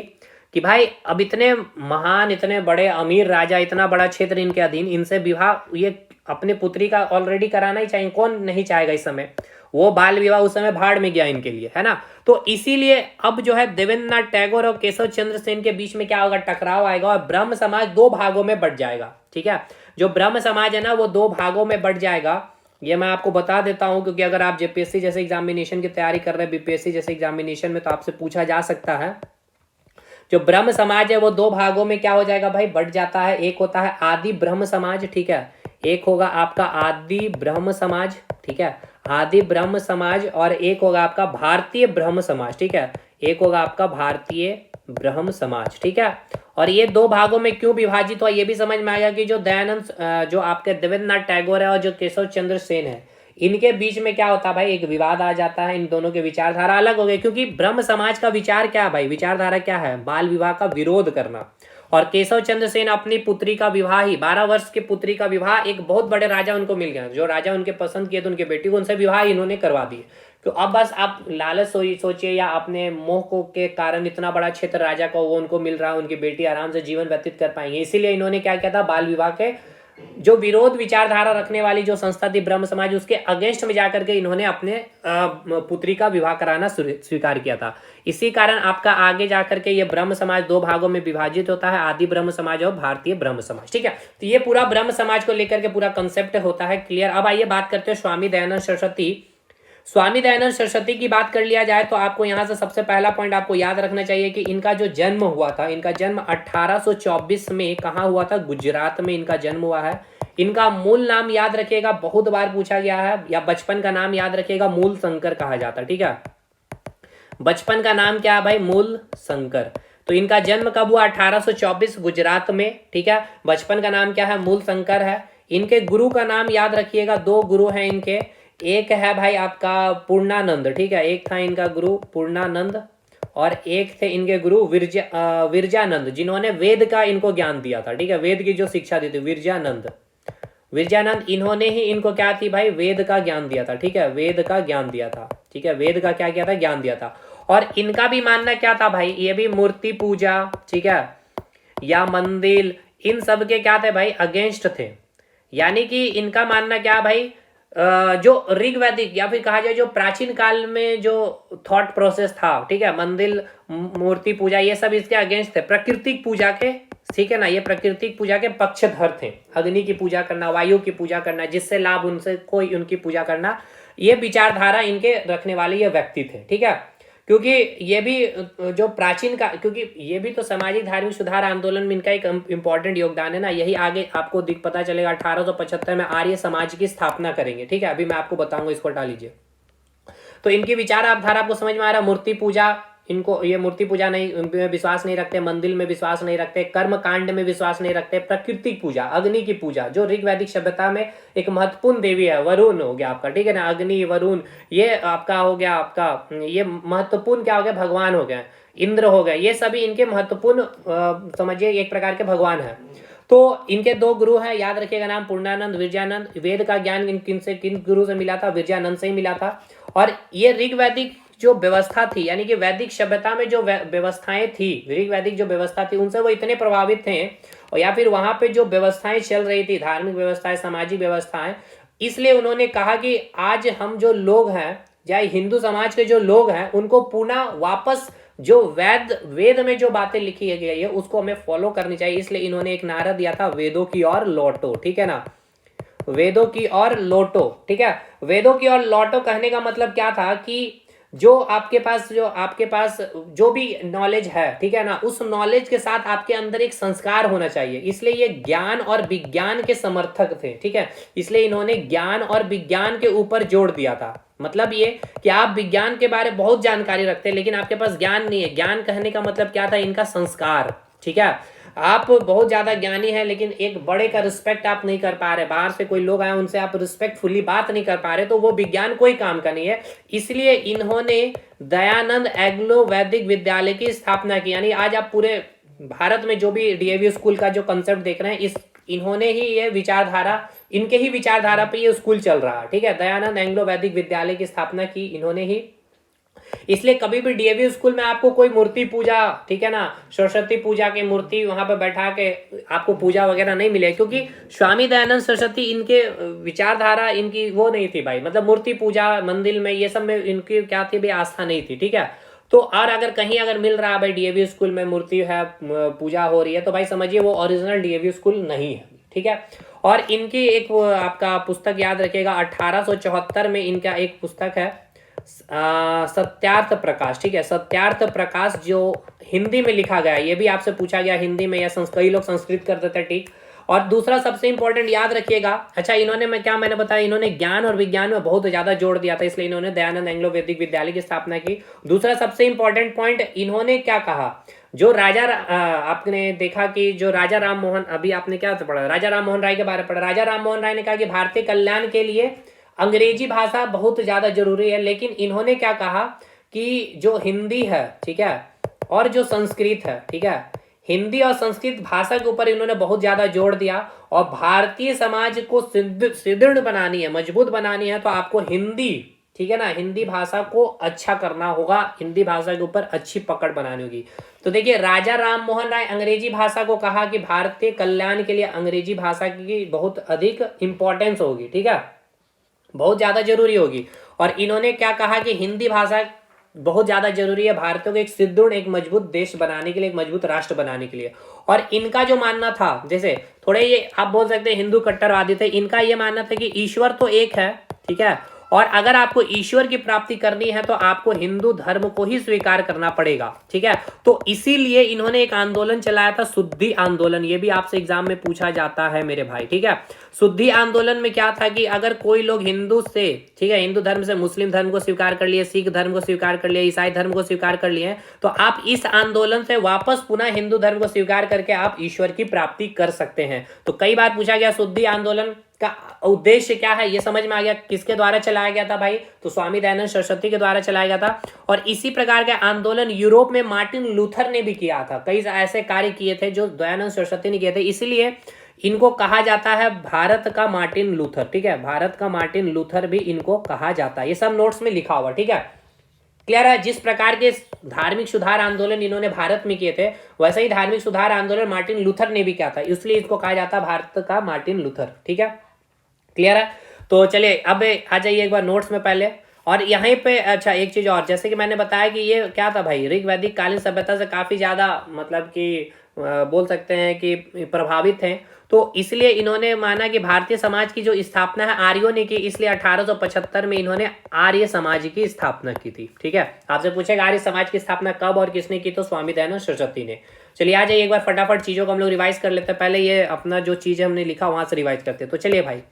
कि भाई अब इतने महान, इतने बड़े अमीर राजा, इतना बड़ा क्षेत्र इनके अधीन, इनसे विवाह ये अपने पुत्री का ऑलरेडी कराना ही चाहिए, कौन नहीं चाहेगा इस समय। वो बाल विवाह उस समय भाड़ में गया इनके लिए, है ना। तो इसीलिए अब जो है देवेंद्र नाथ टैगोर और केशव चंद्र सेन के बीच में क्या होगा, टकराव आएगा और ब्रह्म समाज दो भागों में बंट जाएगा, ठीक है। जो ब्रह्म समाज है ना वो दो भागों में बंट जाएगा, ये मैं आपको बता देता हूं, क्योंकि अगर आप जेपीएससी जैसे एग्जामिनेशन की तैयारी कर रहे हैं, बीपीएससी जैसे एग्जामिनेशन में, तो आपसे पूछा जा सकता है। जो ब्रह्म समाज है वो दो भागों में क्या हो जाएगा भाई, बंट जाता है। एक होता है आदि ब्रह्म समाज, ठीक है, एक होगा आपका आदि ब्रह्म समाज, ठीक है, आदि ब्रह्म समाज, और एक होगा आपका भारतीय ब्रह्म समाज, ठीक है, एक होगा आपका भारतीय ब्रह्म समाज, ठीक है। और ये दो भागों में क्यों विभाजित हुआ ये भी समझ में आया कि जो दयानंद, जो आपके देवेंद्र नाथ टैगोर है और जो केशव चंद्र सेन है, इनके बीच में क्या होता है भाई, एक विवाद आ जाता है। इन दोनों के विचारधारा अलग हो गए, क्योंकि ब्रह्म समाज का विचार क्या है भाई, विचारधारा क्या है, बाल विवाह का विरोध करना। और केशव चंद्र सेन अपनी पुत्री का विवाह ही, 12 वर्ष की पुत्री का विवाह एक बहुत बड़े राजा उनको मिल गया, जो राजा उनके पसंद किए थे, उनके बेटी को, उनसे विवाह इन्होंने करवा दिए। तो अब बस आप लालच सोचिए या अपने मोह को के कारण इतना बड़ा क्षेत्र राजा को वो उनको मिल रहा है, उनकी बेटी आराम से जीवन व्यतीत कर पाएंगे, इसीलिए इन्होंने क्या किया था, बाल विवाह के जो विरोध विचारधारा रखने वाली जो संस्था थी ब्रह्म समाज, उसके अगेंस्ट में जाकर के इन्होंने अपने पुत्री का विवाह कराना स्वीकार किया था। इसी कारण आपका आगे जाकर के ये ब्रह्म समाज दो भागों में विभाजित होता है, आदि ब्रह्म समाज और भारतीय ब्रह्म समाज, ठीक है। तो ये पूरा ब्रह्म समाज को लेकर के पूरा कंसेप्ट होता है, क्लियर। अब आइए बात करते हैं स्वामी दयानंद सरस्वती। स्वामी दयानंद सरस्वती की बात कर लिया जाए तो आपको यहाँ से सबसे पहला पॉइंट आपको याद रखना चाहिए कि इनका जो जन्म हुआ था, इनका जन्म 1824 में कहाँ हुआ था, गुजरात में इनका जन्म हुआ है। इनका मूल नाम याद रखिएगा, बहुत बार पूछा गया है, या बचपन का नाम याद रखिएगा, मूल शंकर कहा जाता है, ठीक है। बचपन का नाम क्या है भाई, मूल शंकर। तो इनका जन्म कब हुआ, 1824 गुजरात में, ठीक है। बचपन का नाम क्या है, मूल शंकर है। इनके गुरु का नाम याद रखिएगा, दो गुरु हैं इनके, एक है भाई आपका पूर्णानंद, ठीक है, एक था इनका गुरु पूर्णानंद, और एक थे इनके गुरु विरजानंद, जिन्होंने वेद का इनको ज्ञान दिया था, ठीक है, वेद की जो शिक्षा दी थी, विरजानंद इन्होंने ही इनको क्या थी भाई, वेद का ज्ञान दिया था, ठीक है, वेद का ज्ञान दिया था, ठीक है, वेद का क्या किया था, ज्ञान दिया था। और इनका भी मानना क्या था भाई, ये भी मूर्ति पूजा, ठीक है, या मंदिर, इन सब के क्या थे भाई, अगेंस्ट थे। यानी कि इनका मानना क्या भाई, जो ऋग्वैदिक या फिर कहा जाए जो प्राचीन काल में जो थॉट प्रोसेस था, ठीक है, मंदिर मूर्ति पूजा ये सब इसके अगेंस्ट थे, प्राकृतिक पूजा के, ठीक है ना, ये प्राकृतिक पूजा के पक्षधर थे। अग्नि की पूजा करना, वायु की पूजा करना, जिससे लाभ उनसे कोई उनकी पूजा करना, ये विचारधारा इनके रखने वाले ये व्यक्ति थे, ठीक है। क्योंकि ये भी जो प्राचीन का, क्योंकि ये भी तो सामाजिक धार्मिक सुधार आंदोलन में इनका एक इंपॉर्टेंट योगदान है ना। यही आगे आपको दिख पता चलेगा 1875 में आर्य समाज की स्थापना करेंगे, ठीक है। अभी मैं आपको बताऊंगा, इसको हटा लीजिए। तो इनकी विचारधारा आपको समझ में आ रहा है। मूर्ति पूजा, इनको ये मूर्ति पूजा नहीं में विश्वास नहीं रखते, मंदिर में विश्वास नहीं रखते, कर्म कांड में विश्वास नहीं रखते, प्राकृतिक पूजा, अग्नि की पूजा, जो ऋग्वैदिक सभ्यता में एक महत्वपूर्ण देवी है, वरुण हो गया आपका, ठीक है ना, अग्नि वरुण, ये आपका हो गया, आपका ये महत्वपूर्ण क्या हो गया, भगवान हो गए, इंद्र हो गए, ये सभी इनके महत्वपूर्ण समझिए एक प्रकार के भगवान है। तो इनके दो गुरु हैं, याद रखिएगा नाम, पूर्णानंद, विरजानंद। वेद का ज्ञान किन गुरु से मिला था, विरजानंद से ही मिला था। और ये ऋग्वैदिक जो व्यवस्था थी, यानी कि वैदिक सभ्यता में जो व्यवस्थाएं थी, ऋग्वैदिक जो व्यवस्था थी, उनसे वो इतने प्रभावित थे, और या फिर वहां पे जो व्यवस्थाएं चल रही थी, धार्मिक व्यवस्थाएं, सामाजिक व्यवस्थाएं, इसलिए उन्होंने कहा कि आज हम जो लोग हैं, चाहे हिंदू समाज के जो लोग हैं, उनको पुनः वापस जो वेद में जो बातें लिखी गई है उसको हमें फॉलो करनी चाहिए। इसलिए इन्होंने एक नारा दिया था, वेदों की ओर लौटो, ठीक है ना, वेदों की ओर लौटो, ठीक है। वेदों की ओर लौटो कहने का मतलब क्या था कि जो आपके पास जो भी नॉलेज है, ठीक है ना, उस नॉलेज के साथ आपके अंदर एक संस्कार होना चाहिए। इसलिए ये ज्ञान और विज्ञान के समर्थक थे, ठीक है। इसलिए इन्होंने ज्ञान और विज्ञान के ऊपर जोड़ दिया था। मतलब ये कि आप विज्ञान के बारे में बहुत जानकारी रखते हैं, लेकिन आपके पास ज्ञान नहीं है। ज्ञान कहने का मतलब क्या था, इनका संस्कार, ठीक है। आप बहुत ज्यादा ज्ञानी है, लेकिन एक बड़े का रिस्पेक्ट आप नहीं कर पा रहे, बाहर से कोई लोग आए उनसे आप रिस्पेक्टफुली बात नहीं कर पा रहे, तो वो विज्ञान कोई काम का नहीं है। इसलिए इन्होंने दयानंद एंग्लो वैदिक विद्यालय की स्थापना की। यानी आज आप पूरे भारत में जो भी डीएवी स्कूल का जो कंसेप्ट देख रहे हैं, इन्होंने ही ये विचारधारा, इनके ही विचारधारा पे ये स्कूल चल रहा है, ठीक है। दयानंद एंग्लो वैदिक विद्यालय की स्थापना की इन्होंने ही। इसलिए कभी भी डीएवी स्कूल में आपको कोई मूर्ति पूजा, ठीक है ना, सरस्वती पूजा की मूर्ति वहां पे बैठा के आपको पूजा वगैरह नहीं मिले, क्योंकि स्वामी दयानंद सरस्वती इनके विचारधारा इनकी वो नहीं थी भाई। मतलब मूर्ति पूजा मंदिर में ये सब में इनकी क्या थी भाई, आस्था नहीं थी, ठीक है। तो और अगर कहीं अगर मिल रहा है भाई डीएवी स्कूल में मूर्ति है, पूजा हो रही है, तो भाई समझिए वो ओरिजिनल डीएवी स्कूल नहीं है, ठीक है। और इनकी एक आपका पुस्तक याद रखिएगा, 1874 में इनका एक पुस्तक है सत्यार्थ प्रकाश, ठीक है, सत्यार्थ प्रकाश, जो हिंदी में लिखा गया है। ये भी आपसे पूछा गया हिंदी में, या कई लोग संस्कृत कर देते, ठीक। और दूसरा सबसे इंपॉर्टेंट याद रखिएगा, अच्छा इन्होंने मैंने बताया, इन्होंने ज्ञान और विज्ञान में बहुत ज्यादा जोड़ दिया था, इसलिए इन्होंने दयानंद एंग्लो वैदिक विद्यालय की स्थापना की। दूसरा सबसे इंपॉर्टेंट पॉइंट, इन्होंने क्या कहा, जो राजा आपने देखा कि जो राजा राम मोहन, अभी आपने क्या पढ़ा, राजा राम मोहन राय के बारे में पढ़ा। राजा राम मोहन राय ने कहा कि भारतीय कल्याण के लिए अंग्रेजी भाषा बहुत ज्यादा जरूरी है, लेकिन इन्होंने क्या कहा कि जो हिंदी है, ठीक है, और जो संस्कृत है, ठीक है, हिंदी और संस्कृत भाषा के ऊपर इन्होंने बहुत ज्यादा जोर दिया। और भारतीय समाज को सुदृढ़ बनानी है, मजबूत बनानी है, तो आपको हिंदी, ठीक है ना, हिंदी भाषा को अच्छा करना होगा, हिंदी भाषा के ऊपर अच्छी पकड़ बनानी होगी। तो देखिए राजा राम मोहन राय अंग्रेजी भाषा को कहा कि भारतीय कल्याण के लिए अंग्रेजी भाषा की बहुत अधिक इंपॉर्टेंस होगी, ठीक है, बहुत ज्यादा जरूरी होगी। और इन्होंने क्या कहा कि हिंदी भाषा बहुत ज्यादा जरूरी है भारत को एक सुदृढ़, एक मजबूत देश बनाने के लिए, एक मजबूत राष्ट्र बनाने के लिए। और इनका जो मानना था, जैसे थोड़े ये आप बोल सकते हैं हिंदू कट्टरवादी थे, इनका ये मानना था कि ईश्वर तो एक है, ठीक है, और अगर आपको ईश्वर की प्राप्ति करनी है तो आपको हिंदू धर्म को ही स्वीकार करना पड़ेगा, ठीक है। तो इसीलिए इन्होंने एक आंदोलन चलाया था, शुद्धि आंदोलन। ये भी आपसे एग्जाम में पूछा जाता है मेरे भाई, ठीक है। शुद्धि आंदोलन में क्या था कि अगर कोई लोग हिंदू से, ठीक है, हिंदू धर्म से मुस्लिम धर्म को स्वीकार कर लिए, सिख धर्म को स्वीकार कर लिए, ईसाई धर्म को स्वीकार कर लिए, तो आप इस आंदोलन से वापस पुनः हिंदू धर्म को स्वीकार करके आप ईश्वर की प्राप्ति कर सकते हैं। तो कई बार पूछा गया शुद्धि आंदोलन का उद्देश्य क्या है, ये समझ में आ गया। किसके द्वारा चलाया गया था भाई, तो स्वामी दयानंद सरस्वती के द्वारा चलाया गया था। और इसी प्रकार का आंदोलन यूरोप में मार्टिन लूथर ने भी किया था। कई ऐसे कार्य किए थे जो दयानंद सरस्वती ने किए थे, इसीलिए इनको कहा जाता है भारत का मार्टिन लूथर, ठीक है, भारत का मार्टिन लूथर भी इनको कहा जाता है। ये सब नोट्स में लिखा हुआ, ठीक है, क्लियर है। जिस प्रकार के धार्मिक सुधार आंदोलन इन्होंने भारत में किए थे, वैसे ही धार्मिक सुधार आंदोलन मार्टिन लूथर ने भी किया था, इसलिए इसको कहा जाता है भारत का मार्टिन लूथर, ठीक है, क्लियर है। तो चलिए अब आ जाइए एक बार नोट्स में पहले। और यहीं पे अच्छा एक चीज और, जैसे कि मैंने बताया कि ये क्या था भाई, ऋग वैदिक कालीन सभ्यता से काफी ज्यादा मतलब कि बोल सकते हैं कि प्रभावित हैं। तो इसलिए इन्होंने माना कि भारतीय समाज की जो स्थापना है आर्यों ने की, इसलिए 1875 में इन्होंने आर्य समाज की स्थापना की थी। ठीक है, आपसे पूछेगा आर्य समाज की स्थापना कब और किसने की, तो स्वामी दयानंद सरस्वती ने। चलिए आ जाइए एक बार फटाफट चीजों को हम लोग रिवाइज कर लेते हैं। पहले ये अपना जो चीज हमने लिखा वहां से रिवाइज करते हैं। तो चलिए भाई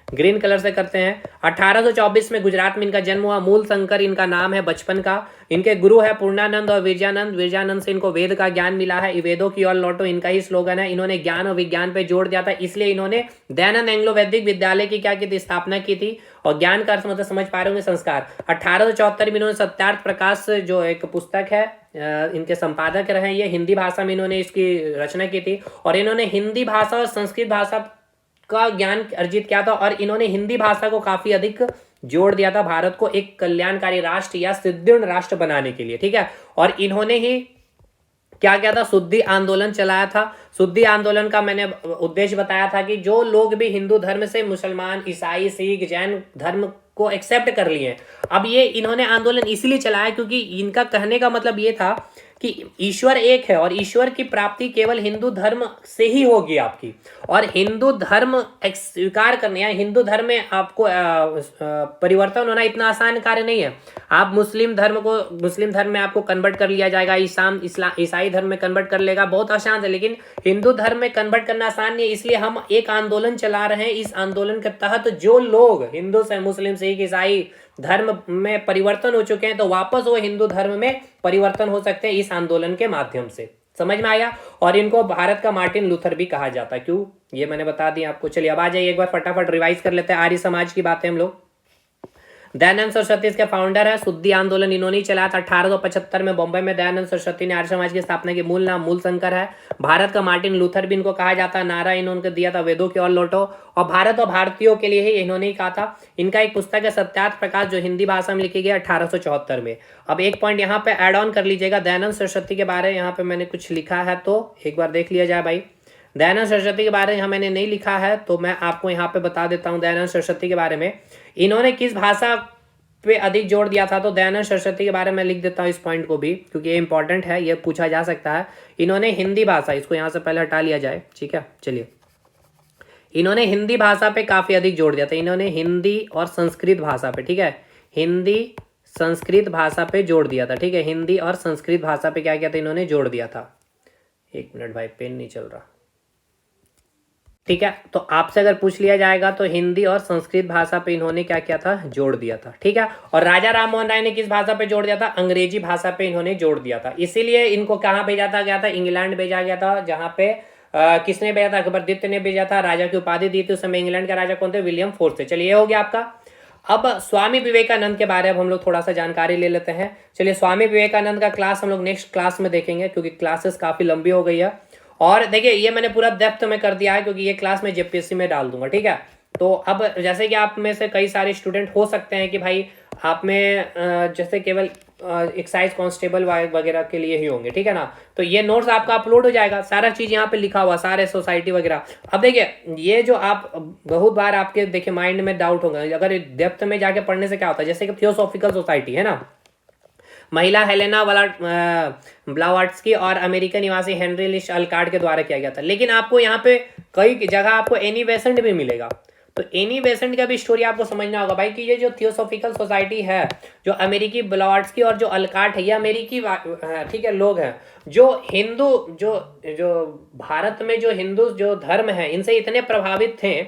ग्रीन कलर से करते हैं। 1824 में गुजरात में इनका जन्म हुआ। मूल शंकर इनका नाम है बचपन का। इनके गुरु है पूर्णानंद और विरजानंद। विरजानंद से इनको वेद का ज्ञान मिला है। वेदों की ओर लौटो इनका ही स्लोगन है। इन्होंने ज्ञान और विज्ञान पे जोड़ दिया था, इसलिए इन्होंने दयानंद एंग्लो वैदिक विद्यालय की क्या की थी, स्थापना की थी। और ज्ञान का अर्थ मतलब समझ पा रहे होंगे संस्कार। 1874 में इन्होंने सत्यार्थ प्रकाश जो एक पुस्तक है इनके संपादक रहे। ये हिंदी भाषा में इन्होंने इसकी रचना की थी। और इन्होंने हिंदी भाषा और संस्कृत भाषा का ज्ञान अर्जित किया था। और इन्होंने हिंदी भाषा को काफी अधिक जोड़ दिया था भारत को एक कल्याणकारी राष्ट्र या सुदृढ़ राष्ट्र बनाने के लिए। ठीक है, और इन्होंने ही क्या किया था, शुद्धि आंदोलन चलाया था। शुद्धि आंदोलन का मैंने उद्देश्य बताया था कि जो लोग भी हिंदू धर्म से मुसलमान, ईसाई, सिख, जैन धर्म को एक्सेप्ट कर लिए, अब ये इन्होंने आंदोलन इसलिए चलाया क्योंकि इनका कहने का मतलब ये था कि ईश्वर एक है और ईश्वर की प्राप्ति केवल हिंदू धर्म से ही होगी आपकी। और हिंदू धर्म स्वीकार करने या हिंदू धर्म में आपको परिवर्तन होना इतना आसान कार्य नहीं है। आप मुस्लिम धर्म में आपको कन्वर्ट कर लिया जाएगा, ईसाई धर्म में कन्वर्ट कर लेगा, बहुत आसान है। लेकिन हिंदू धर्म में कन्वर्ट करना आसान नहीं है, इसलिए हम एक आंदोलन चला रहे हैं। इस आंदोलन के तहत जो लोग हिंदू से मुस्लिम, सिख, ईसाई धर्म में परिवर्तन हो चुके हैं तो वापस वो हिंदू धर्म में परिवर्तन हो सकते हैं इस आंदोलन के माध्यम से। समझ में आया। और इनको भारत का मार्टिन लूथर भी कहा जाता है। क्यों, ये मैंने बता दिया आपको। चलिए अब आ जाइए एक बार फटाफट रिवाइज कर लेते हैं आर्य समाज की बातें हम लोग। दयानंद सरस्वती इसके फाउंडर है। शुद्धि आंदोलन इन्होंने ही चलाया था 1875 में बॉम्बे में। दयानंद सरस्वती ने आर्य समाज की स्थापना की। मूल नाम मूल शंकर है। भारत का मार्टिन लूथर भी इनको कहा जाता है। नारा इन्होंने दिया था वेदों की ओर लौटो, और भारत और भारतीयों के लिए ही इन्होंने ही कहा था। इनका एक पुस्तक है सत्यार्थ प्रकाश जो हिंदी भाषा में लिखी गई 1874 में। अब एक पॉइंट यहाँ पे एड ऑन कर लीजिएगा, दयानंद सरस्वती के बारे में यहाँ पे मैंने कुछ लिखा है तो एक बार देख लिया जाए भाई। दयानंद सरस्वती के बारे में यहाँ मैंने नहीं लिखा है तो मैं आपको यहाँ पे बता देता हूँ दयानंद सरस्वती के बारे में। इन्होंने किस भाषा पे अधिक जोर दिया था, तो दयानंद सरस्वती के बारे में लिख देता हूँ इस पॉइंट को भी, क्योंकि ये इंपॉर्टेंट है, ये पूछा जा सकता है। इन्होंने हिंदी भाषा, इसको यहाँ से पहले हटा लिया जाए, ठीक है। चलिए, इन्होंने हिंदी भाषा पे काफी अधिक जोर दिया था। इन्होंने हिंदी और संस्कृत भाषा पे, ठीक है, हिंदी संस्कृत भाषा पे जोर दिया था। ठीक है, हिंदी और संस्कृत भाषा पे क्या किया था, इन्होंने जोर दिया था। एक मिनट भाई, पेन नहीं चल रहा। ठीक है, तो आपसे अगर पूछ लिया जाएगा तो हिंदी और संस्कृत भाषा पे इन्होंने क्या किया था, जोड़ दिया था। ठीक है, और राजा राम मोहन राय ने किस भाषा पे जोड़ दिया था, अंग्रेजी भाषा पे इन्होंने जोड़ दिया था। इसीलिए इनको कहाँ भेजा गया था, इंग्लैंड भेजा गया था, जहाँ पे किसने भेजा था, अकबर द्वितीय ने भेजा था। राजा की उपाधि दी थी उस समय। इंग्लैंड का राजा कौन थे, विलियम फोर्थ थे। चलिए, ये हो गया आपका। अब स्वामी विवेकानंद के बारे में हम लोग थोड़ा सा जानकारी ले लेते हैं। चलिए, स्वामी विवेकानंद का क्लास हम लोग नेक्स्ट क्लास में देखेंगे, क्योंकि क्लासेस काफी लंबी हो गई है। और देखिए, ये मैंने पूरा डेप्थ में कर दिया है, क्योंकि ये क्लास में जेपीएससी में डाल दूंगा। ठीक है, तो अब जैसे कि आप में से कई सारे स्टूडेंट हो सकते हैं कि भाई आप में जैसे केवल एक्साइज कांस्टेबल वगैरह के लिए ही होंगे, ठीक है ना, तो ये नोट्स आपका अपलोड हो जाएगा, सारा चीज यहाँ पे लिखा हुआ, सारे सोसाइटी वगैरह। अब देखिए, ये जो आप बहुत बार आपके देखिए माइंड में डाउट होगा, अगर डेप्थ में जाके पढ़ने से क्या होता है, जैसे कि थियोसॉफिकल सोसाइटी है ना, महिला हेलेना ब्लावाट्स्की और अमेरिकन निवासी हेनरी लिश अल्कार्ड के द्वारा किया गया था। लेकिन आपको यहाँ पे कई जगह आपको एनी बेसेंट भी मिलेगा, तो एनी बेसेंट का भी स्टोरी आपको समझना होगा भाई, कि ये जो थियोसॉफिकल सोसाइटी है, जो अमेरिकी ब्लावाट्स्की और जो अल्कार्ट है, ये अमेरिकी ठीक है लोग हैं, जो हिंदू जो भारत में जो हिंदू जो धर्म है इनसे इतने प्रभावित थे,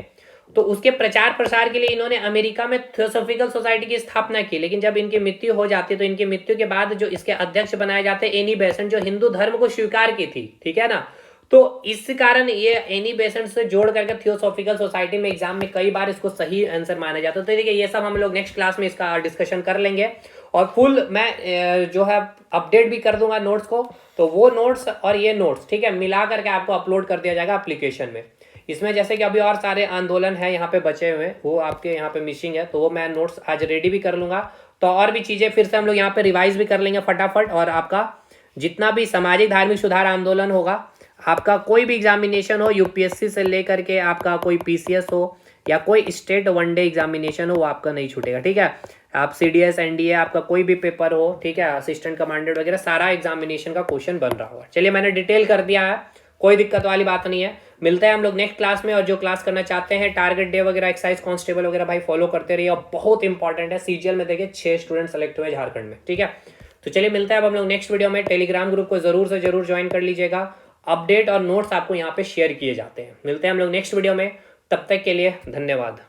तो उसके प्रचार प्रसार के लिए इन्होंने अमेरिका में थियोसॉफिकल सोसाइटी की स्थापना की। लेकिन जब इनकी मृत्यु हो जाती है तो इनकी मृत्यु के बाद जो इसके अध्यक्ष बनाए जाते हैं एनी बेसेंट, जो हिंदू धर्म को स्वीकार की थी, ठीक है ना, तो इस कारण ये एनी बेसेंट से जोड़ करके थियोसॉफिकल सोसाइटी में एग्जाम में कई बार इसको सही आंसर माना जाता है। तो देखिए, ये सब हम लोग नेक्स्ट क्लास में इसका डिस्कशन कर लेंगे, और फुल मैं जो है अपडेट भी कर दूंगा नोट्स को, तो वो नोट्स और ये नोट्स, ठीक है, मिला करके आपको अपलोड कर दिया जाएगा एप्लीकेशन में। इसमें जैसे कि अभी और सारे आंदोलन है यहाँ पे बचे हुए, वो आपके यहाँ पे मिसिंग है, तो वो मैं नोट्स आज रेडी भी कर लूंगा। तो और भी चीजें फिर से हम लोग यहाँ पे रिवाइज भी कर लेंगे फटाफट। और आपका जितना भी सामाजिक धार्मिक सुधार आंदोलन होगा, आपका कोई भी एग्जामिनेशन हो, यूपीएससी से लेकर के आपका कोई पीसीएस हो या कोई स्टेट वनडे एग्जामिनेशन हो वो आपका नहीं छूटेगा, ठीक है। आप CDS NDA आपका कोई भी पेपर हो, ठीक है, असिस्टेंट कमांडेंट वगैरह सारा एग्जामिनेशन का क्वेश्चन बन रहा होगा। चलिए मैंने डिटेल कर दिया है, कोई दिक्कत वाली बात नहीं है। मिलते हैं हम लोग नेक्स्ट क्लास में, और जो क्लास करना चाहते हैं टारगेट डे वगैरह एक्साइज कांस्टेबल वगैरह भाई फॉलो करते रहिए, और बहुत इंपॉर्टेंट है। CGL में देखिए 6 स्टूडेंट सेलेक्ट हुए झारखंड में, ठीक है। तो चलिए मिलता है अब हम लोग नेक्स्ट वीडियो में। टेलीग्राम ग्रुप को जरूर से जरूर ज्वाइन कर लीजिएगा, अपडेट और नोट्स आपको यहाँ पे शेयर किए जाते हैं। मिलते हैं हम लोग नेक्स्ट वीडियो में, तब तक के लिए धन्यवाद।